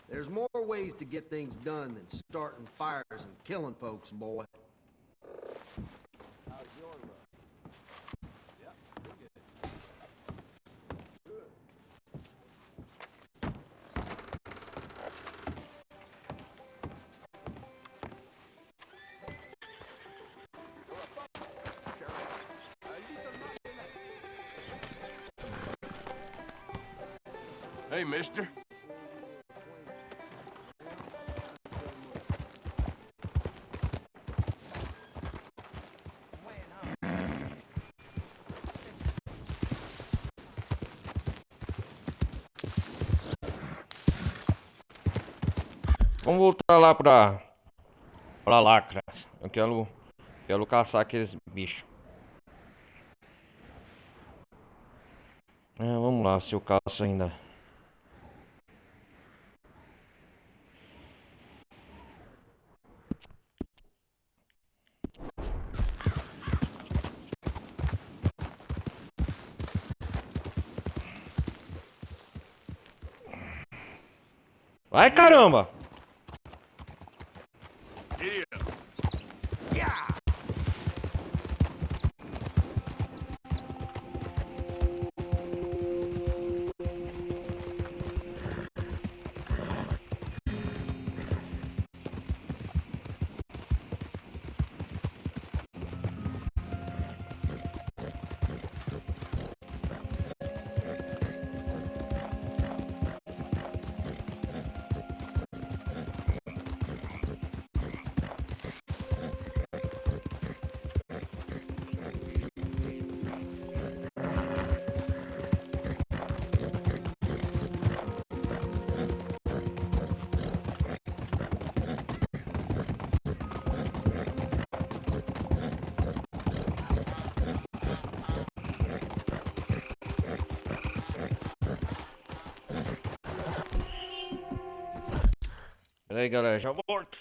There's more ways to get things done than starting fires and killing folks, boy. Hey, mister. Vamos voltar lá pra Lacra. Eu quero caçar aqueles bichos. Vamos lá, se eu caço ainda. Vai, caramba! Giddy up. Pera aí, galera, já volto.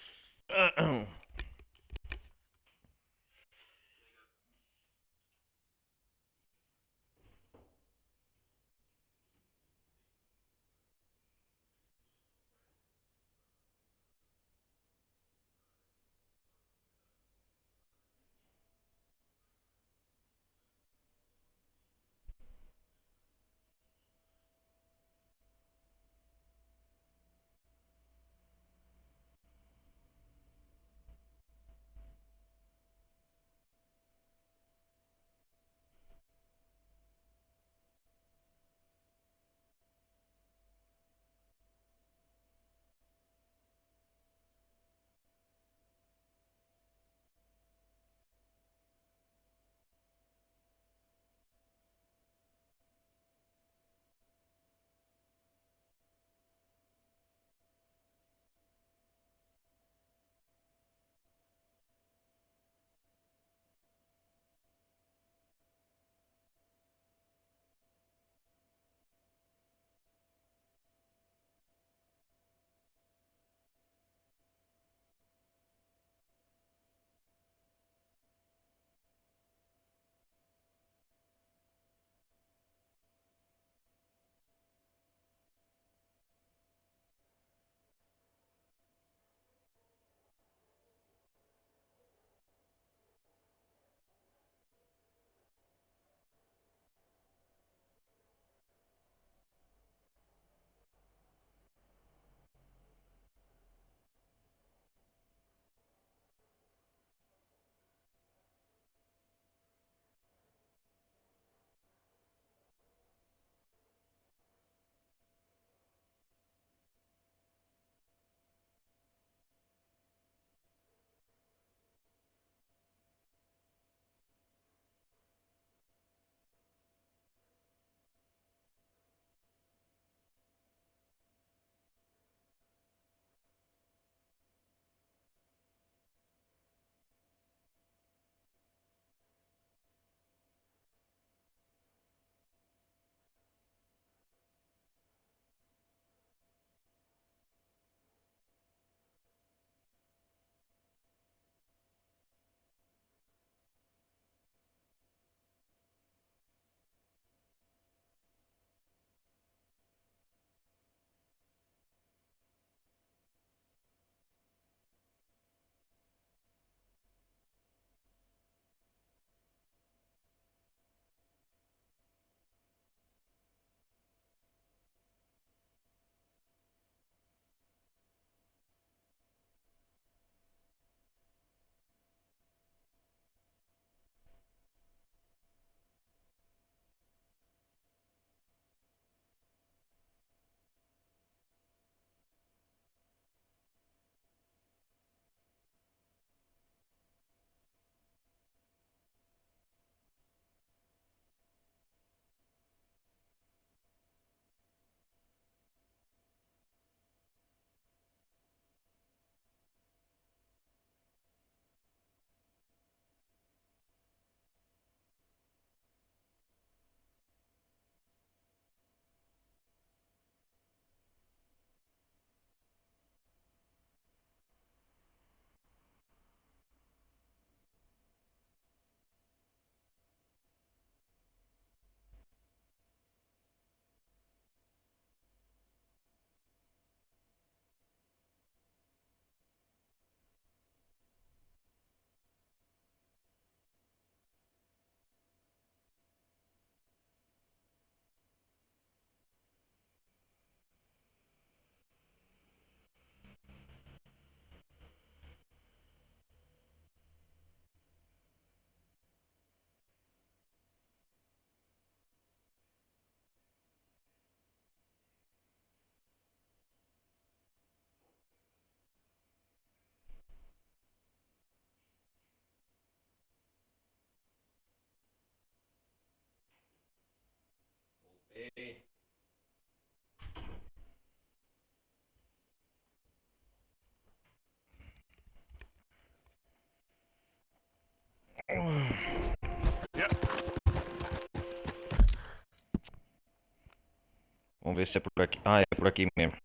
Vamos ver se é por aqui. Ah, é por aqui mesmo.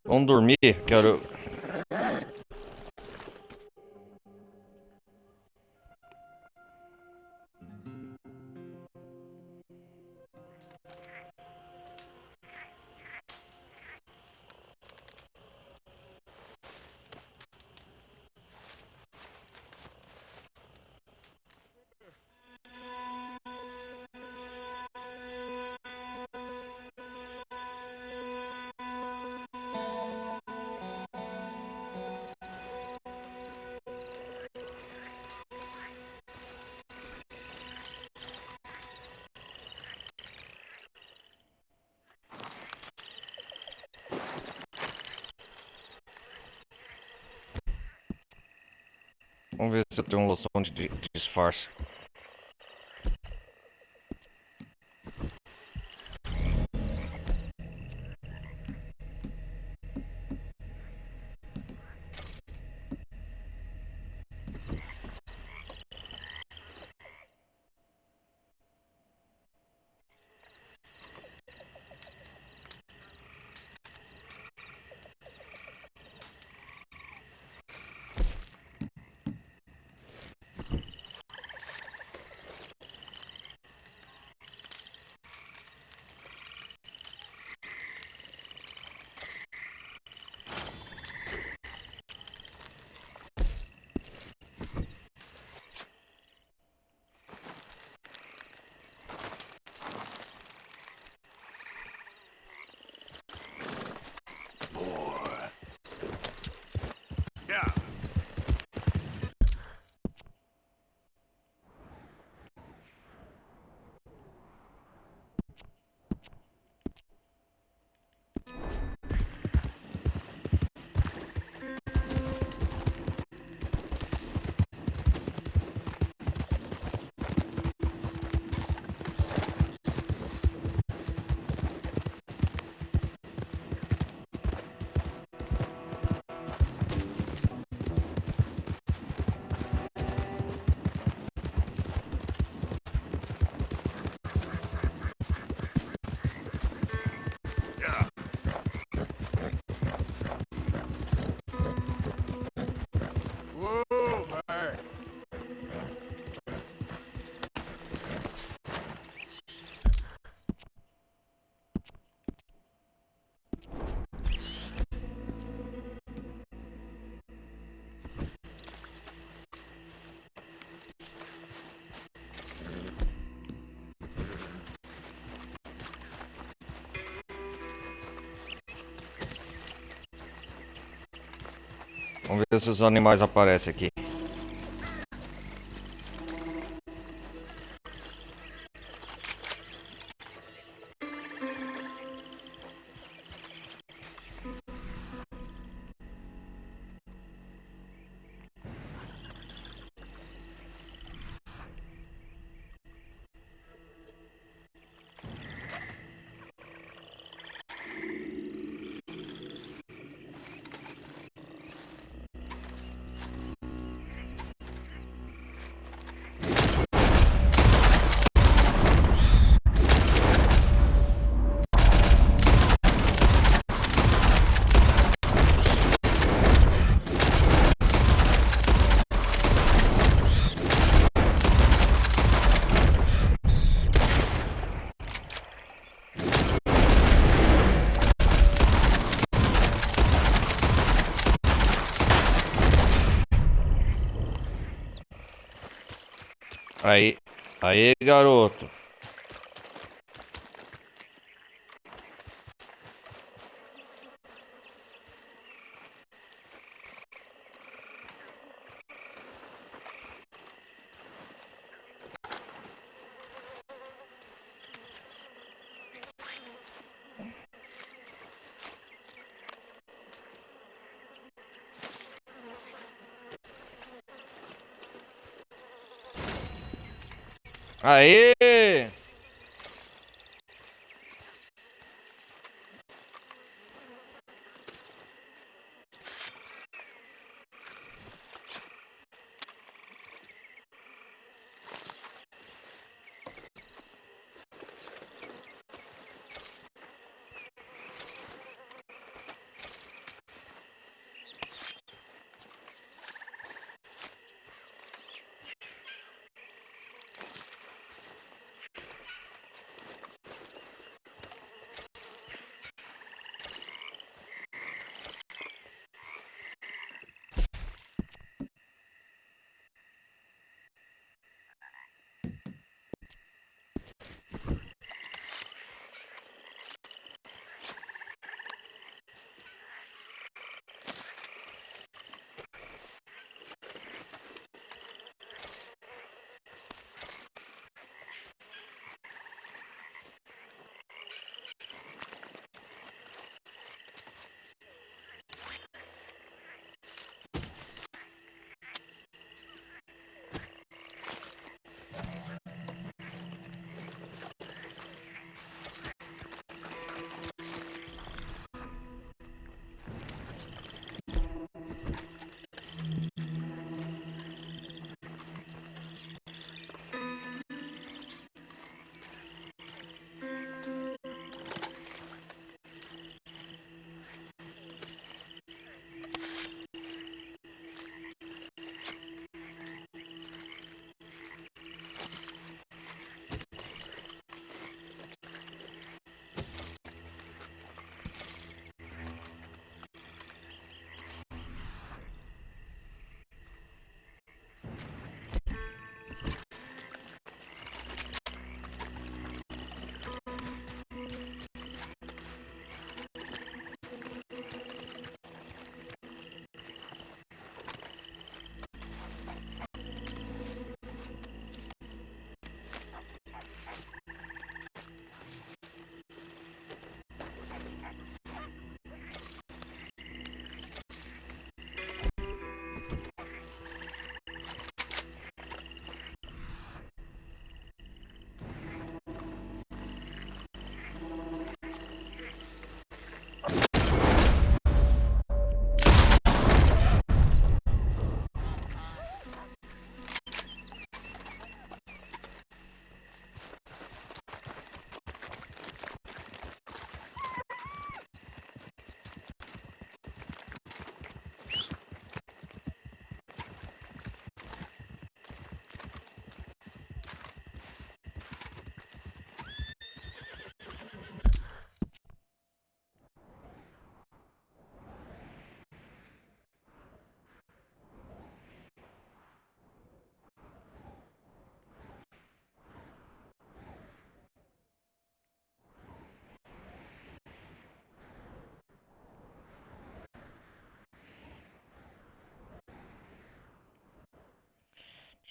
Vamos dormir, quero. Vamos ver se eu tenho loção de disfarce. Vamos ver se os animais aparecem aqui. Aí, garoto. Aê!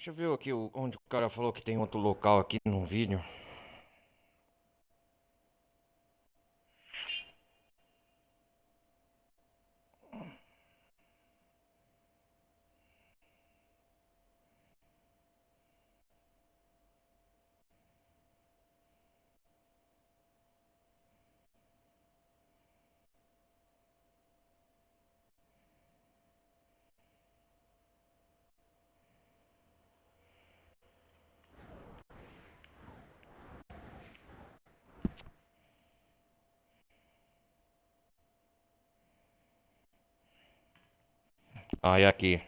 Deixa eu ver aqui onde o cara falou que tem outro local aqui no vídeo. Ah, é aqui.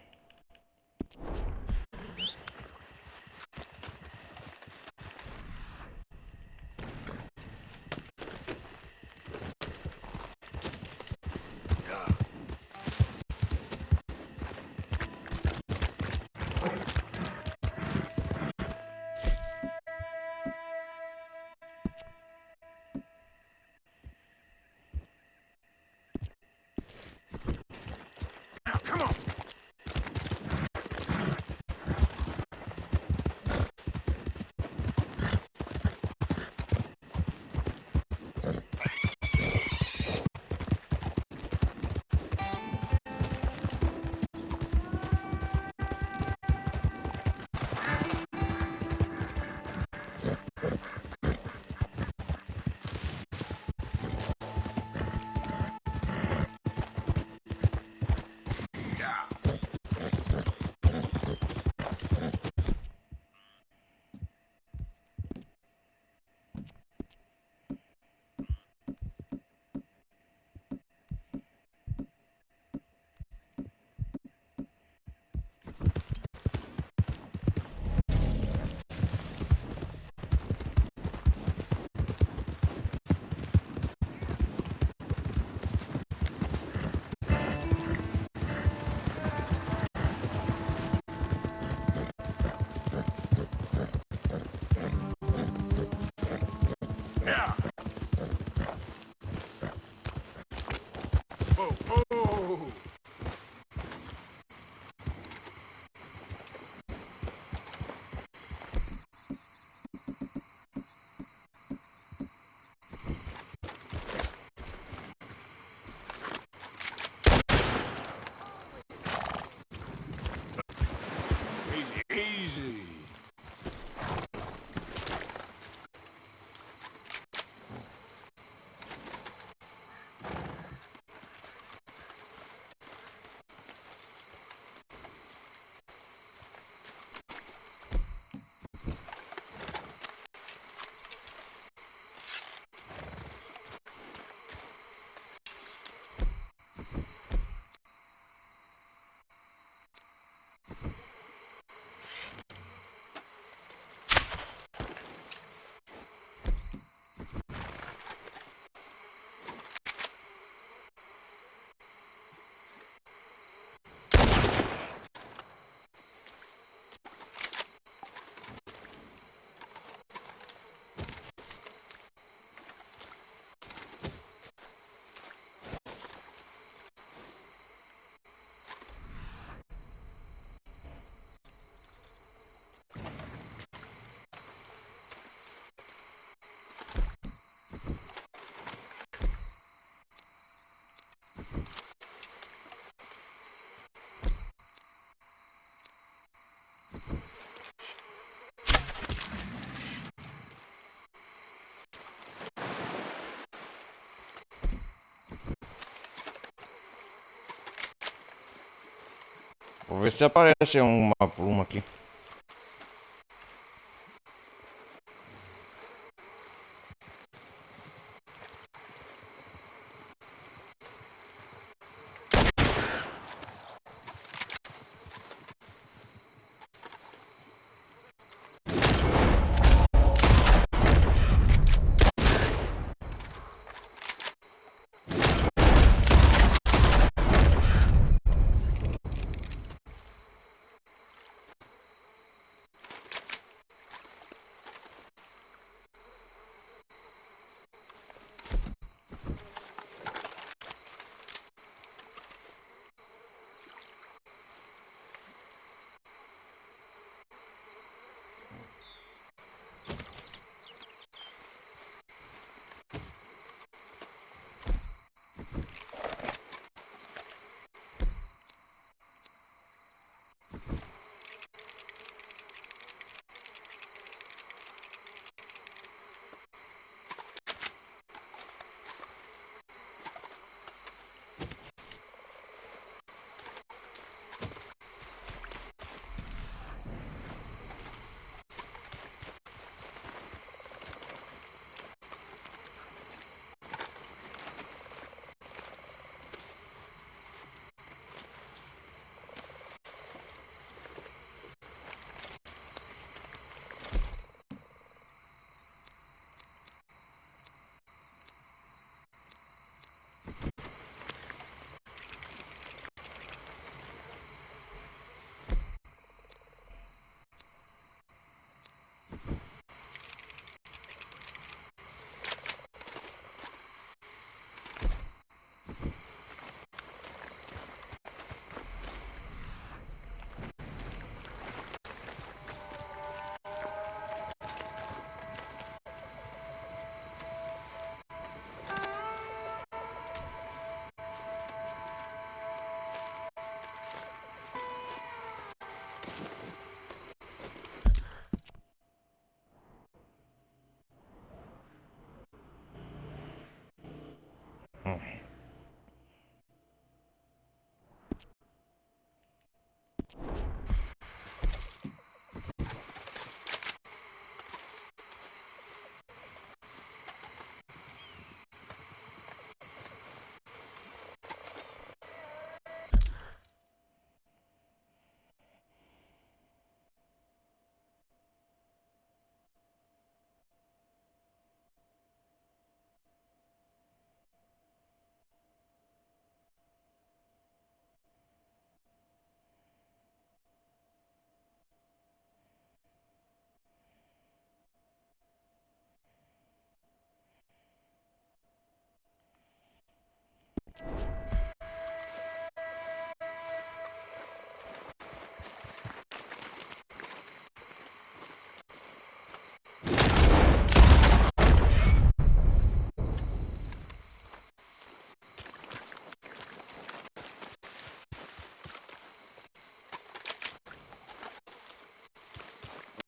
Vou ver se aparece uma pluma aqui.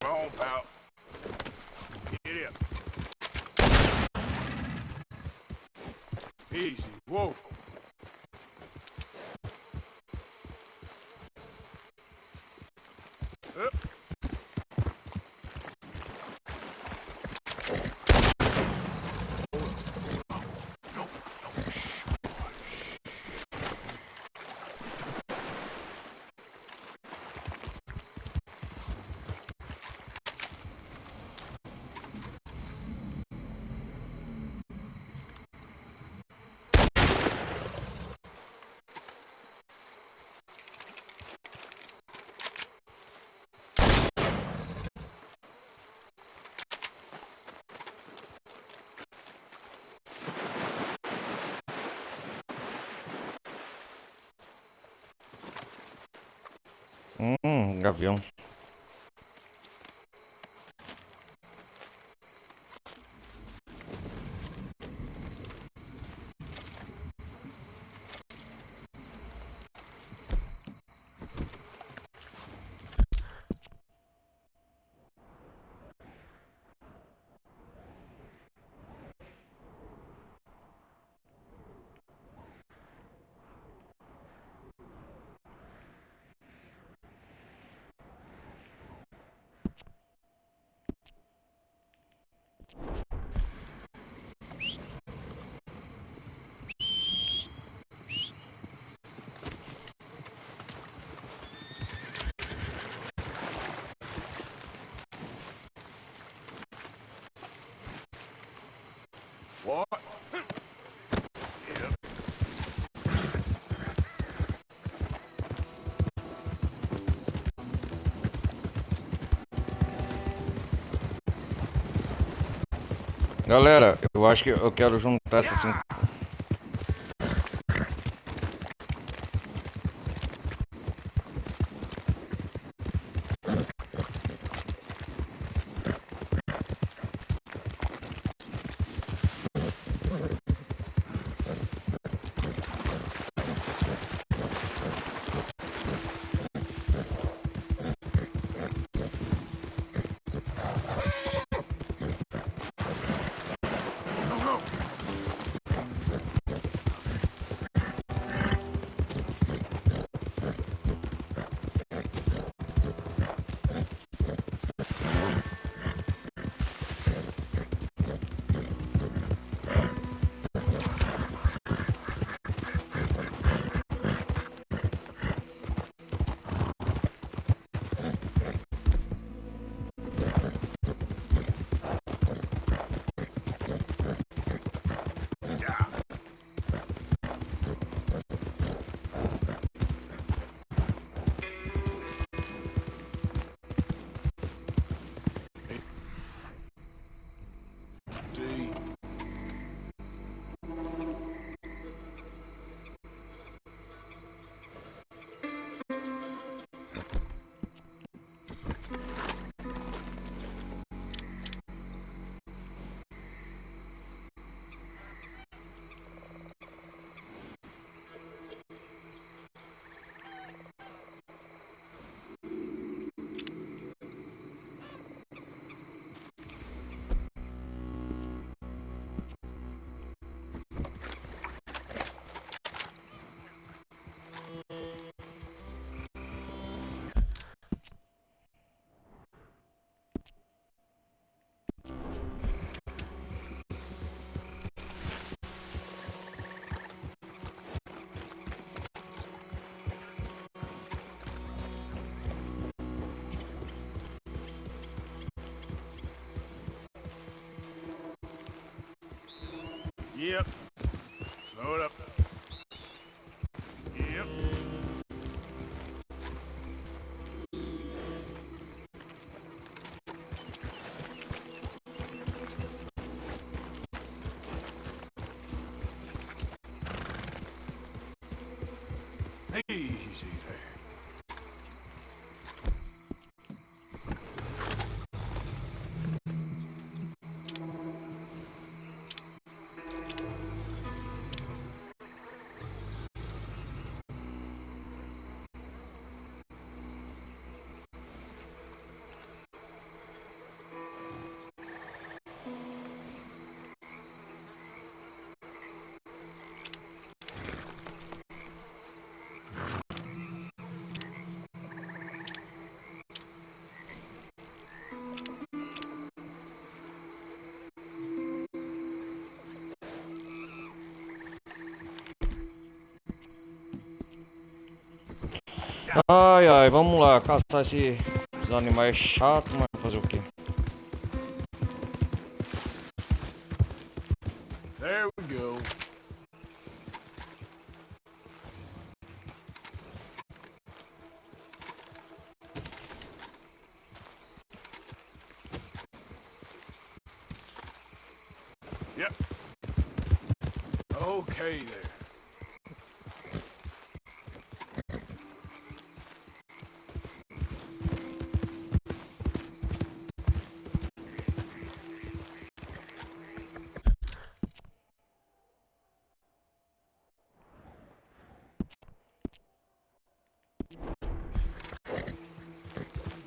Come on, pal. Get up. Easy. Whoa. Up. Gavião. What? Galera, eu acho que eu quero juntar essas 5. Yep. Slow it up. Yep. Easy there. Ai, ai, vamos lá, caçar esses animais chatos, mas fazer o quê? There we go. Yep. Okay there.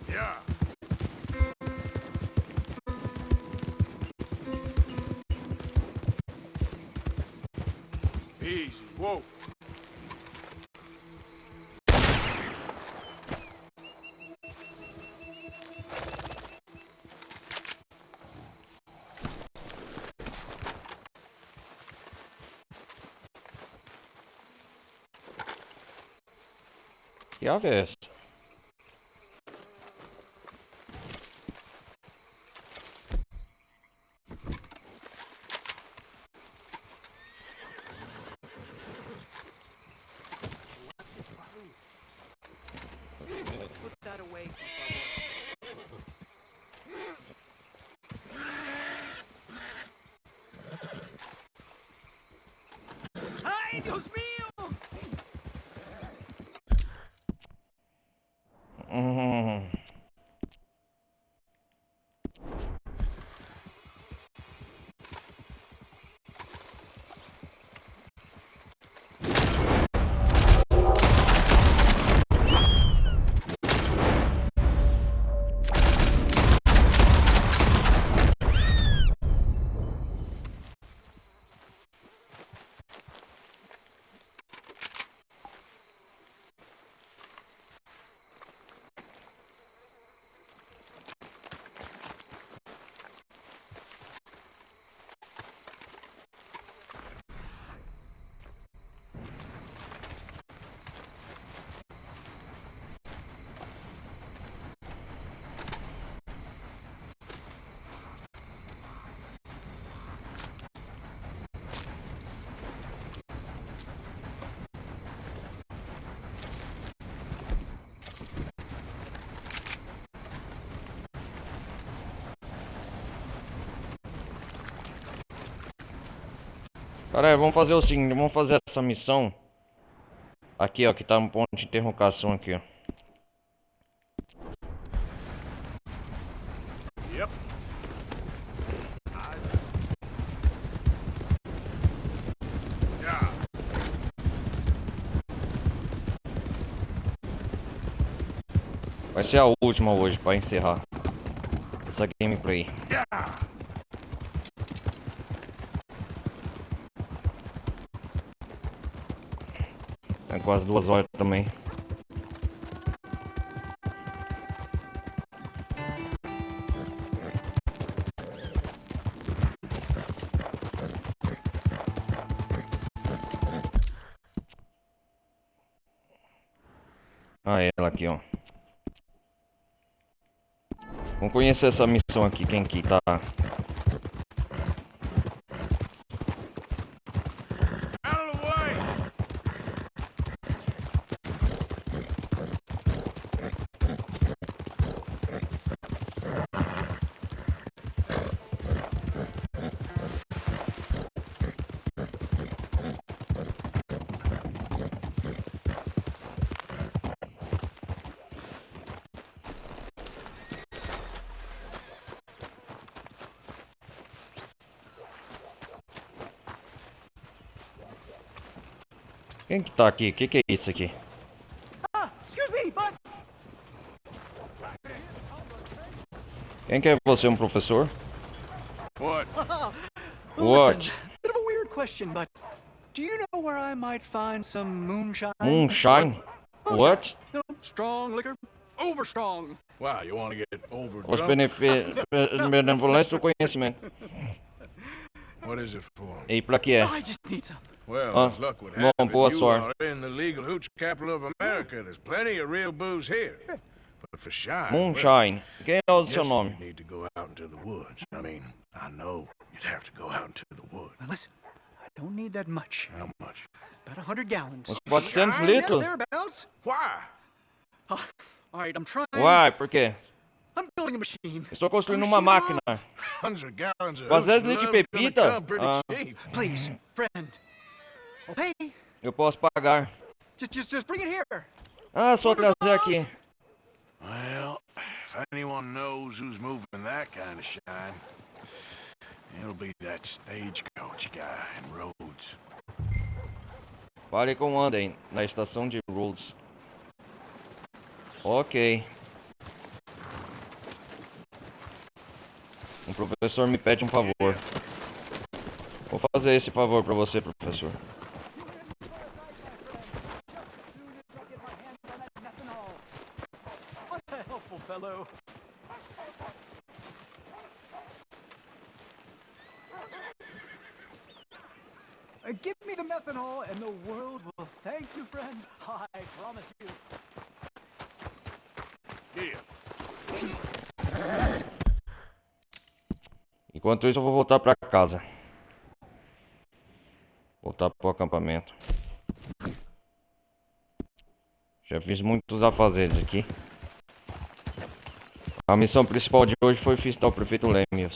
Yeah. Easy. Whoa. E a veste? Cara, vamos fazer o seguinte, vamos fazer essa missão. Aqui, ó, que tá um ponto de interrogação aqui, ó. Yep. Vai ser a última hoje pra encerrar essa gameplay. É quase 2 horas também. Ah, ela aqui, ó. Vamos conhecer essa missão aqui, quem que tá. Quem que tá aqui? Que é isso aqui? Excuse me, but... Quem que é você, um professor? What? What? Listen, bit of a weird question, but do you know where I might find some moonshine? Moonshine? What? No, strong liquor, over strong. Wow, you want to get over Os drunk? benevolência do conhecimento. What is it for? E pra que é? I just need some. Well, Ah, as luck would bom, have it, boa you sorte. are in the legal hooch capital of America. There's plenty of real booze here. But for shine, Moonshine. Quem é o seu yes, nome? you need to go out into the woods. I mean, I know you'd have to go out into the woods. Now listen, I don't need that much. How much? About 100 gallons. Uns 400 Yes, litros? thereabouts. Why? All right, I'm trying. Uai, por quê? I'm building a machine. Estou construindo uma máquina. 100 gallons of 400 hooch litros de love's gonna pepita? come pretty Ah, cheap. Please, friend. I'll pay. eu posso pagar. Just bring it here. Ah, só trazer aqui. Well, if anyone knows who's moving that kind of shine, it'll be that stagecoach guy in Rhodes. Fale com o Anden, na estação de Rhodes. Ok. Um professor me pede um favor. Vou fazer esse favor pra você, professor. What a helpful fellow. Give me the methanol and the world will thank you, friend. I promise you. Here. Enquanto isso, eu vou voltar pra casa. Voltar pro acampamento. Já fiz muitos afazeres aqui. A missão principal de hoje foi visitar o prefeito Lemius.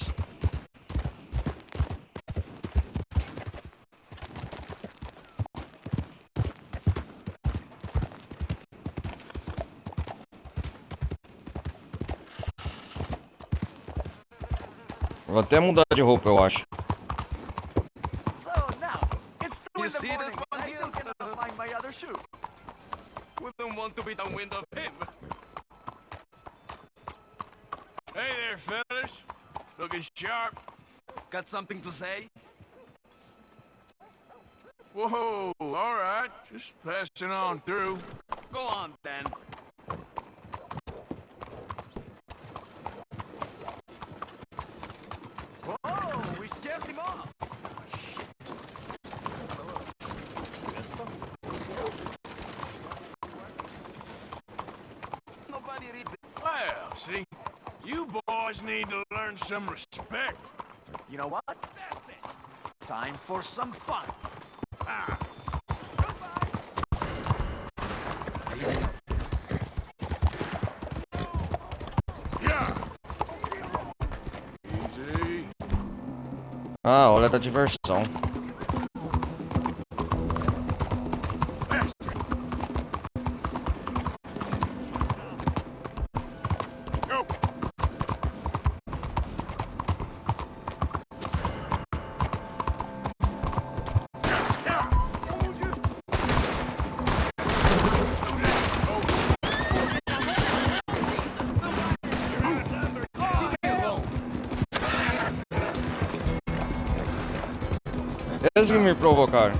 Vou até mudar de roupa, eu acho. So now, it's 2 in the morning, and I still cannot find my other shoe. Wouldn't want to be downwind of him. Hey there, fellas. Looking sharp. Got something to say? Whoa, all right. Just passing on through. Go on, then. Whoa, we scared him off. Nobody reads it. Well, see, you boys need to learn some respect. You know what? That's it. Time for some fun. Ah. Yeah. Easy. Ah, hora da diversão. Go. Eles que me provocaram.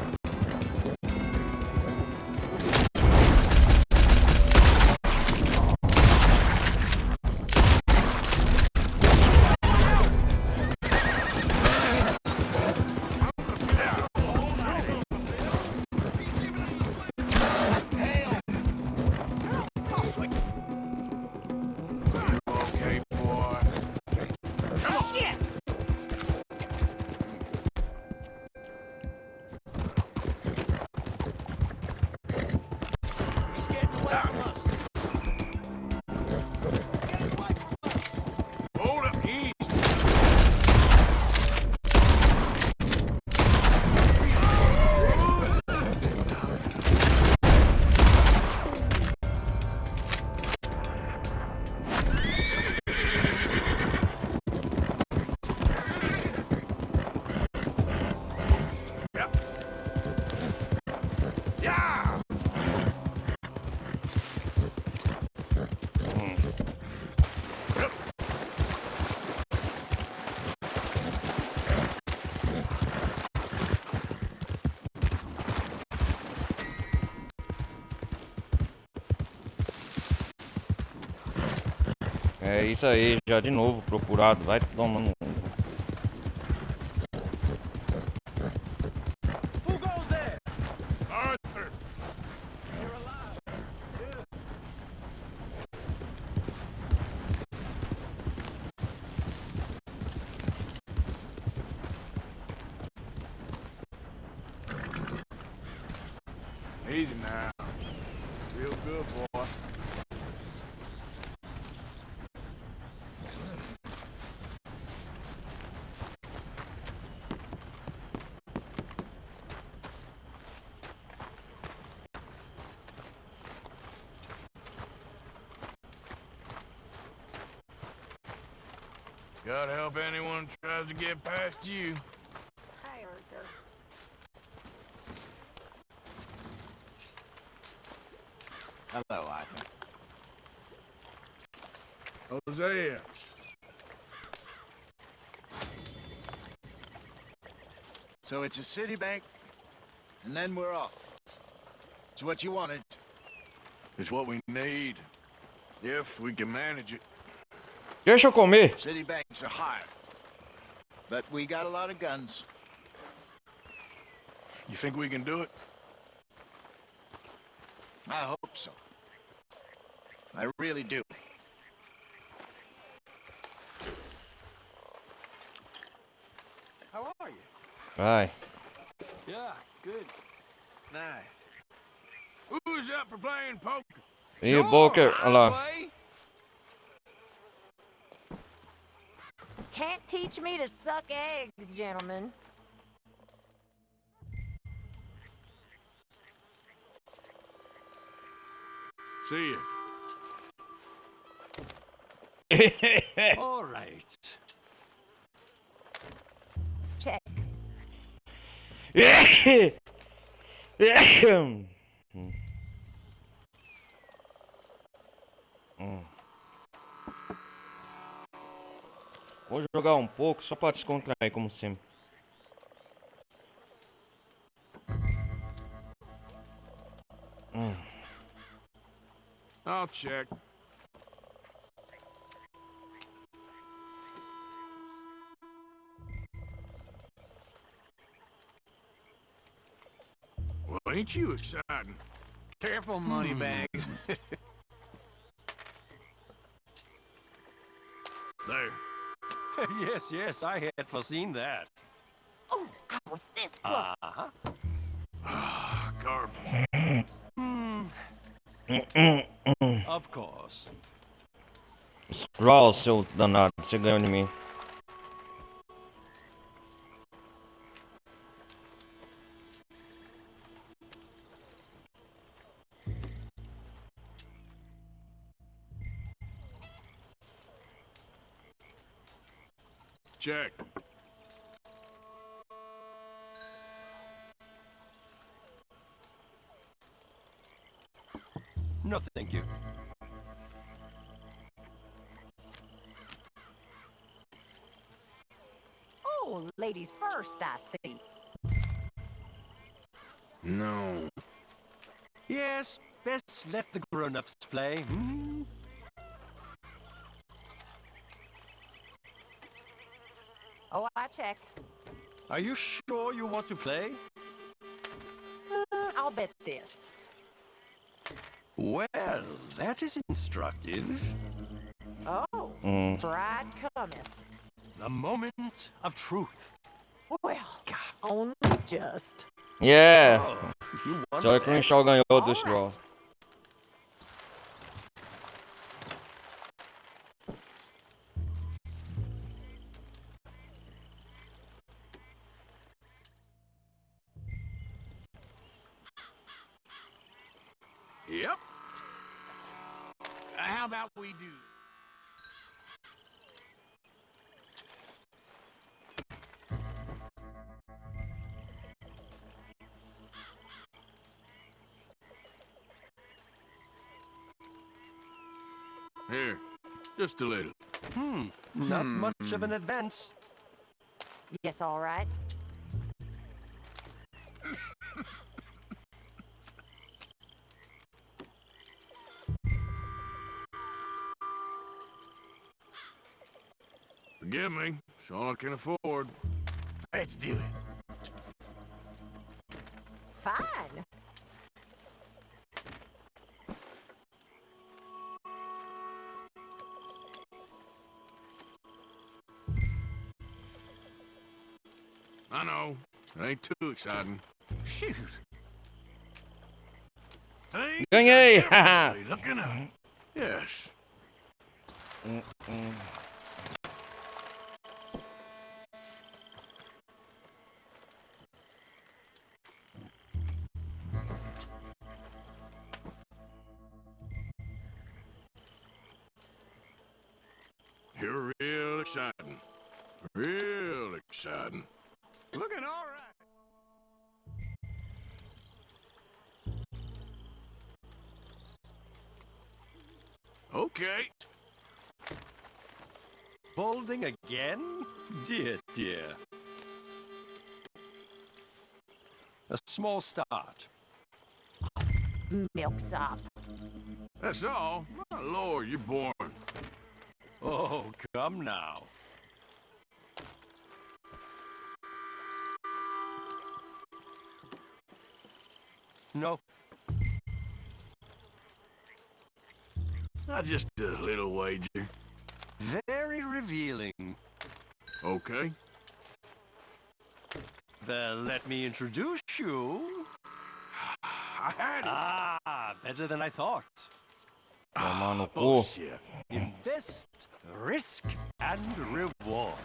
Okay, boy. Come on. He's getting away from us. Hold up, easy. Yeah. É isso aí, já de novo procurado. Vai tomando. Who goes there? Arthur. You're alive. Easy now. Real good, boy. God help anyone who tries to get past you. Hi, Arthur. Hello, Arthur. Hosea. So it's a city bank, and then we're off. It's what you wanted. It's what we need. If we can manage it. Deixa eu comer. City banks are hard. But we got a lot of guns. You think we can do it? I hope so. I really do. How are you? Vai. Yeah, good. Nice. Who's up for playing poker? E o Boker, olha lá. Can't teach me to suck eggs, gentlemen. See ya. All right. Vou jogar um pouco só pra descontrair, como sempre. I'll check. Well, ain't you exciting? Careful, moneybags. There. yes, I had foreseen that. Oh, I was this close. Garbage. Of course. Draw, seu danado, você ganhou de mim. Check. No, thank you. Oh, ladies first, I see. No. Yes, best let the grown-ups play. Hmm? Oh, I check. Are you sure you want to play? I'll bet this. Well, that is instructive. Oh, bride cometh. The moment of truth. Well, only just. Yeah! Oh, you won Só that. que o Crenshaw ganhou dos draws. Yep. How about we do? Here, just a little. Not much of an advance. Yes, all right. Forgive me, it's all I can afford. Let's do it. Fine. I know, it ain't too exciting. Shoot. Things Ganhei! are definitely looking up. Yes. You're real exciting. Real exciting. Looking all right. Okay. Folding again? Dear, dear. A small start. Milksop. That's all. My lord, you're born. Oh, come now. No. Not just a little wager. Very revealing. Okay. Well, let me introduce you. I had it. Ah, better than I thought. Tomar no cu. Bullshit. Invest, risk, and reward.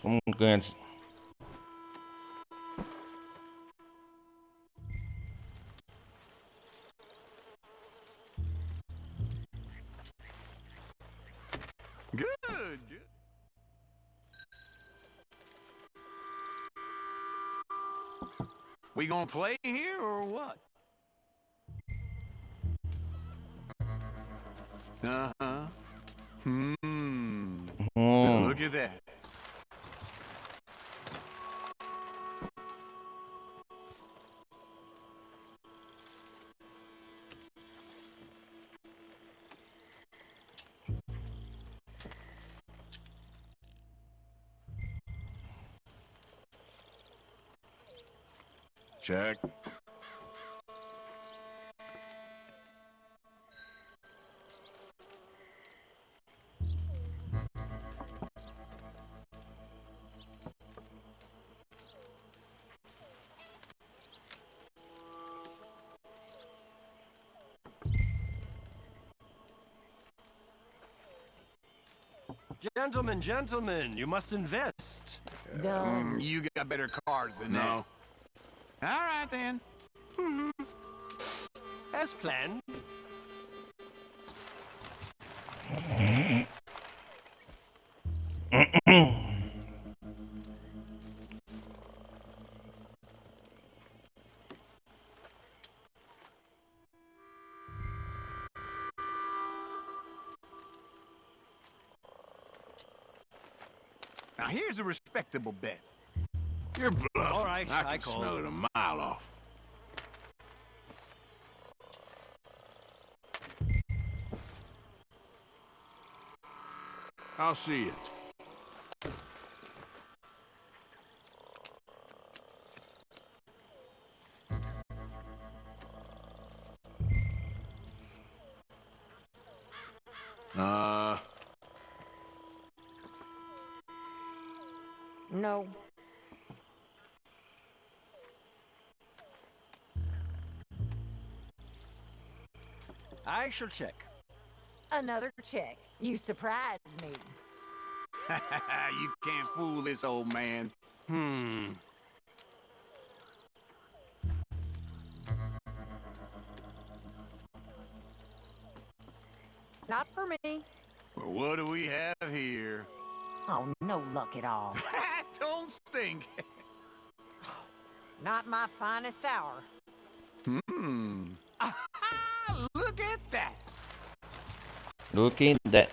Vamos ganhar. Good. We gonna play here or what? Uh-huh. Look at that. Check. Gentlemen, gentlemen, you must invest. You got better cards than that. All right, then. As planned. Now, here's a respectable bet. You're bluffing. All right, I I can call. smell it a mile off. I'll see you. No. I shall check. Another check. You surprised me. You can't fool this old man. Not for me. Well, what do we have here? Oh, no luck at all. Don't stink. Not my finest hour. Look at that. Look at that.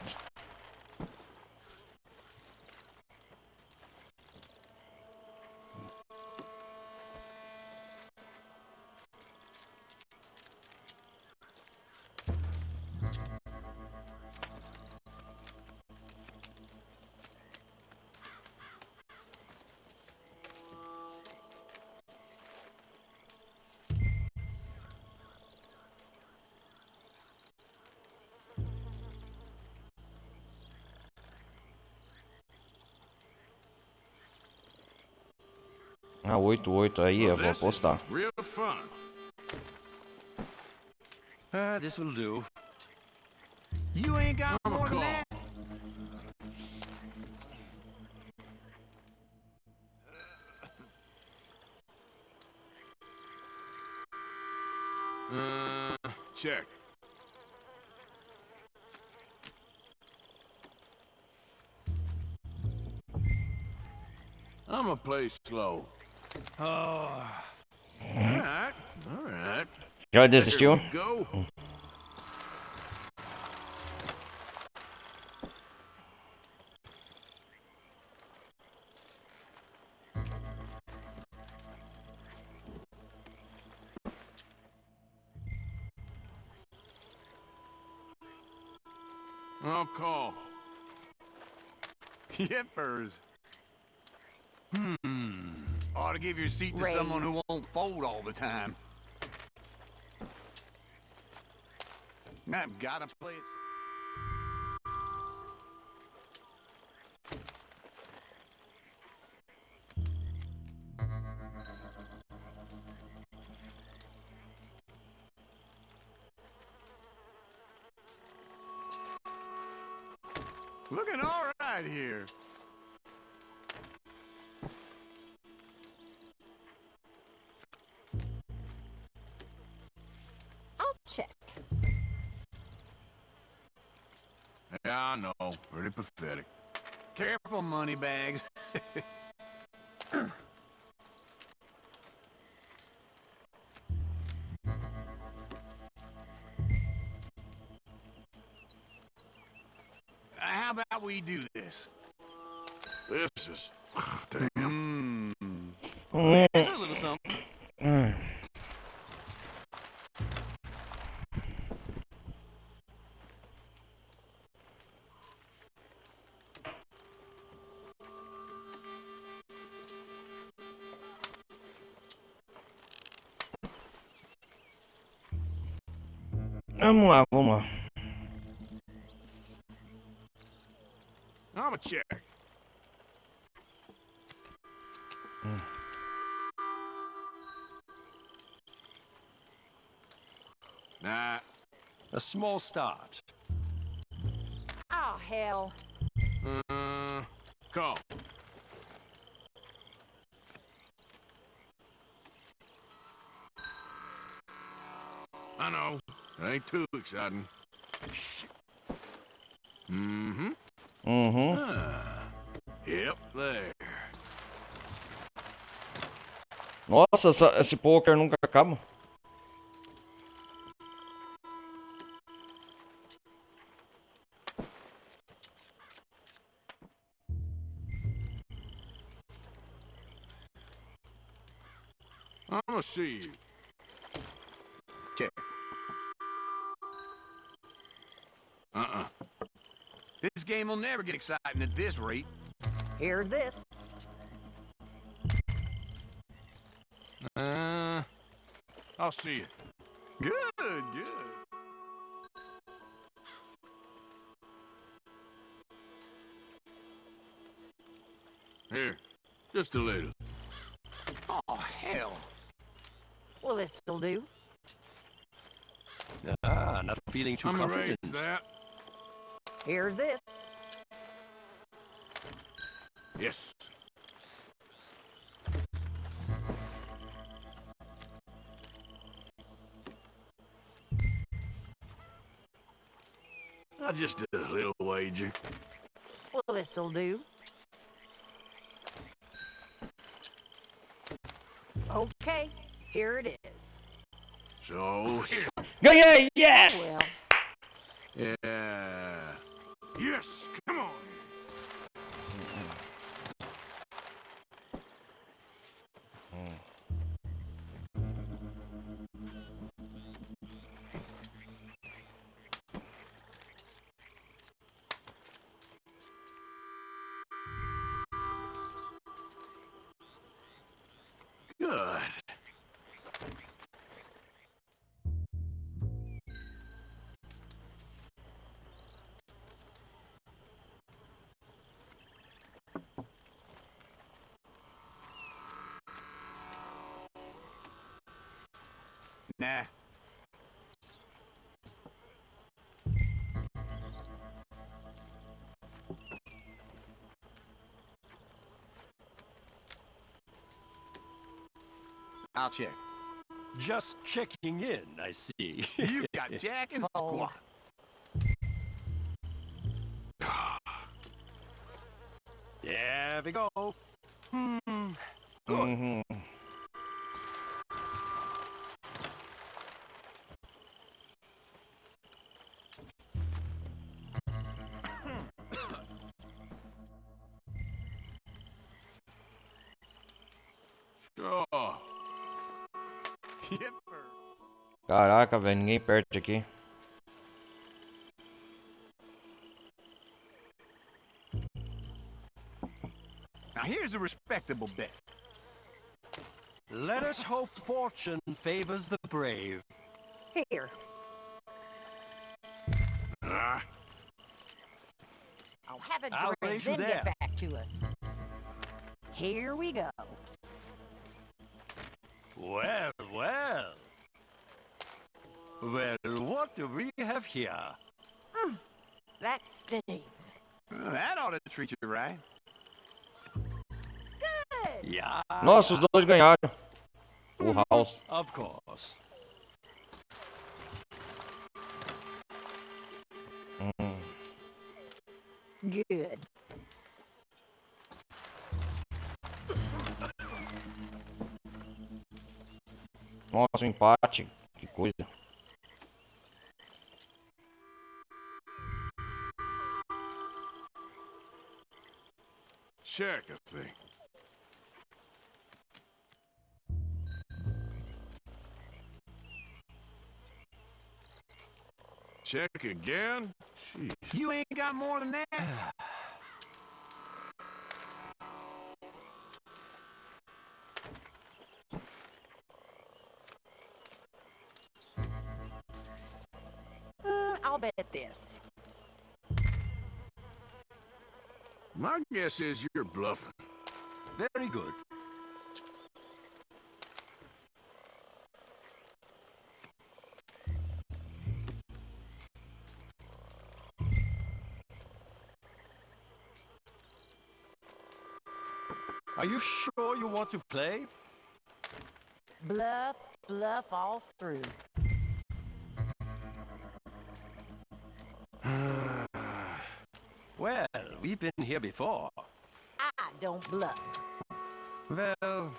Ah, 8-8 aí, eu vou apostar. Real fun. This will do. You ain't got more than that. Check. I'ma play slow. Oh. Alright, alright. Já desistiu? Go. I'll call. Yippers. Ought to give your seat to someone who won't fold all the time. I've gotta play it. Looking all right here. I'll check. Yeah, I know. Pretty pathetic. Careful, money bags. How about we do this? This is... Damn. Hum. It's a little something. Hum. Vamos lá, vamos lá. I'ma check. Nah. A small start. Oh, hell. Call. I know. It ain't too exciting. Mm-hmm. Uhum. Yep, there. Nossa, esse poker nunca acaba. I'ma see you. Check. This game will never get exciting at this rate. Here's this. I'll see you. Good, good. Here, just a little. Oh, hell. Well, this'll do. Ah, not feeling too I'm confident. arrange that. Here's this. Yes. Just a little wager. Well, this'll do. Okay, here it is. So here. Ganhei! Yes! Well, Yeah. Yes, come on. Good. Nah. I'll check. Just checking in, I see. You got Jack and Oh. Squat. There we go. Uhum. Sure. Yipper. Caraca, velho, ninguém perto aqui. Now here's a respectable bet. Let us hope fortune favors the brave. here. Ah, I'll have a I'll drink, raise you then there. get back to us. Here we go. Well, well. Well, what do we have here? That stings. That ought to treat you right. Good. Yeah. Nossa, os dois ganharam. O House. Of course. Good. Nossa, um empate. Que coisa. check, I think. Check again? Jeez. You ain't got more than that? I'll bet this. My guess is you're bluffing. Very good. Are you sure you want to play? Bluff, bluff all through. Well, we've been here before. I don't bluff. Well,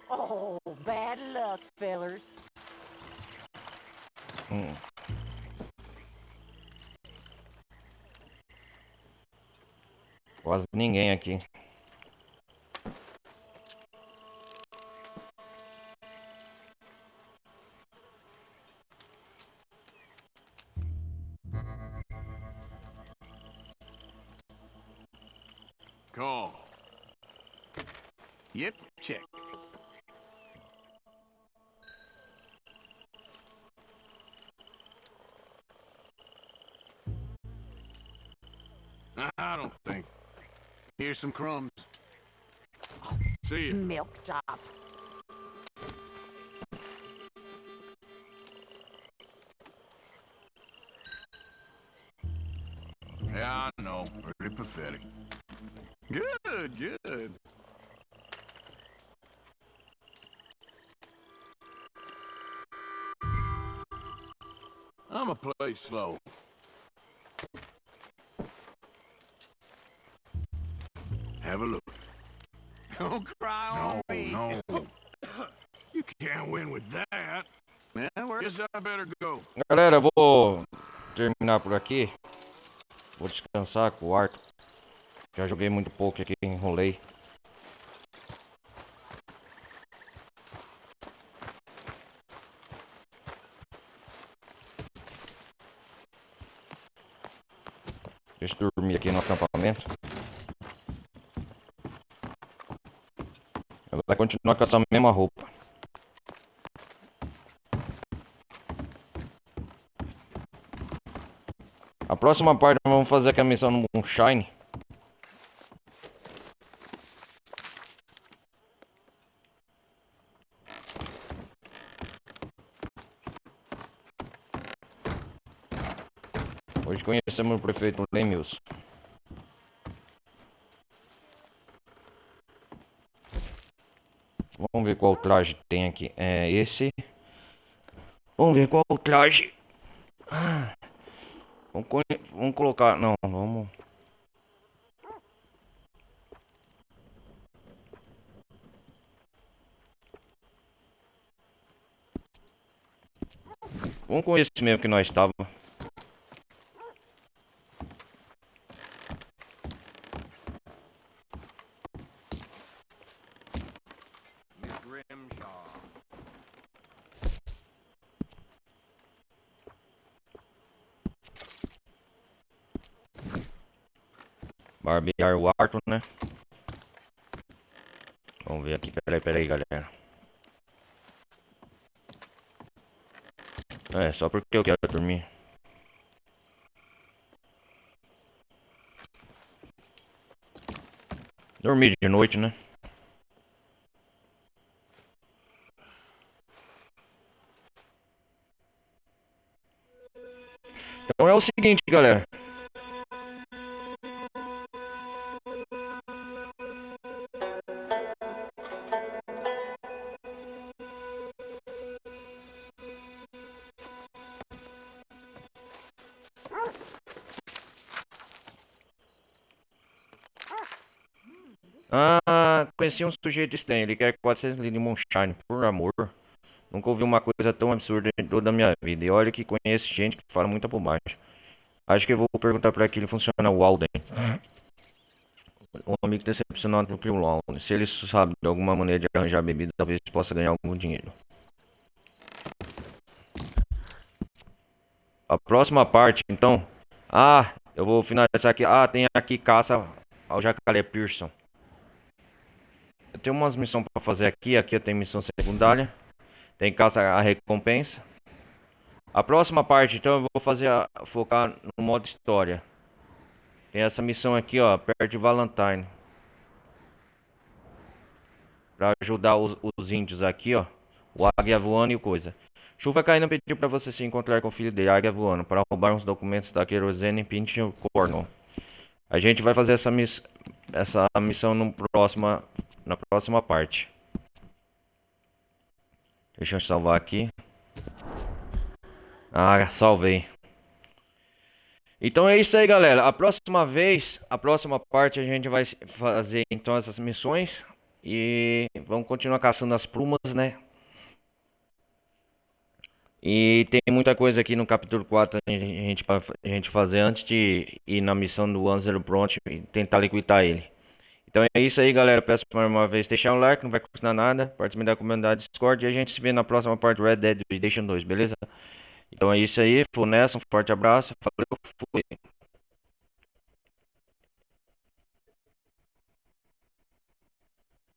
Oh, bad luck, fellers. Quase ninguém aqui. Call. Yep, check. I don't think. Here's some crumbs. See ya. Milksop. Yeah, I know. Pretty pathetic. Good, good. I'ma play slow. Have a look. Don't cry on me. No. You can't win with that. Guess I better go. Galera, eu vou terminar por aqui. Vou descansar com o arco. Já joguei muito pouco aqui, enrolei. Deixa eu dormir aqui no acampamento. Ela vai continuar com essa mesma roupa. A próxima parte nós vamos fazer aqui a missão no Moonshine. Hoje conhecemos o prefeito Lemius. Vamos ver qual traje tem aqui. É esse. Vamos ver qual traje. Vamos colocar. Não, vamos. Vamos com esse mesmo que nós estávamos. Barbear o Arthur, né? Vamos ver aqui. Peraí, galera. É, só porque eu quero dormir. Dormir de noite, né? Então é o seguinte, galera. Conheci um sujeito estranho, ele quer 400 litros de moonshine, por amor. Nunca ouvi uma coisa tão absurda em toda a minha vida. E olha que conheço gente que fala muita bobagem. Acho que eu vou perguntar pra que ele funciona o Walden. um amigo decepcionado no Crew Lounge. Se ele sabe de alguma maneira de arranjar bebida, talvez possa ganhar algum dinheiro. A próxima parte, então. Ah, eu vou finalizar aqui. Ah, tem aqui caça ao jacaré Pearson. Eu tenho umas missões para fazer aqui. Aqui eu tenho missão secundária. Tem caça à recompensa. A próxima parte, então, eu vou fazer focar no modo história. Tem essa missão aqui, ó, perto de Valentine. Pra ajudar os índios aqui, ó. O águia voando e o coisa. Chuva caindo pediu pra você se encontrar com o filho dele, águia voando, para roubar uns documentos da Kerosene Pinch Cornwall. A gente vai fazer essa missão na próxima parte. Deixa eu salvar aqui. Ah, salvei. Então é isso aí, galera. A próxima parte a gente vai fazer então essas missões. E vamos continuar caçando as plumas, né? E tem muita coisa aqui no capítulo 4 a gente fazer antes de ir na missão do Anzero Pronto e tentar liquidar ele. Então é isso aí, galera. Peço mais uma vez deixar um like, não vai custar nada. Participe da comunidade Discord e a gente se vê na próxima parte do Red Dead Redemption 2, beleza? Então é isso aí. Fui nessa, um forte abraço. Valeu, fui.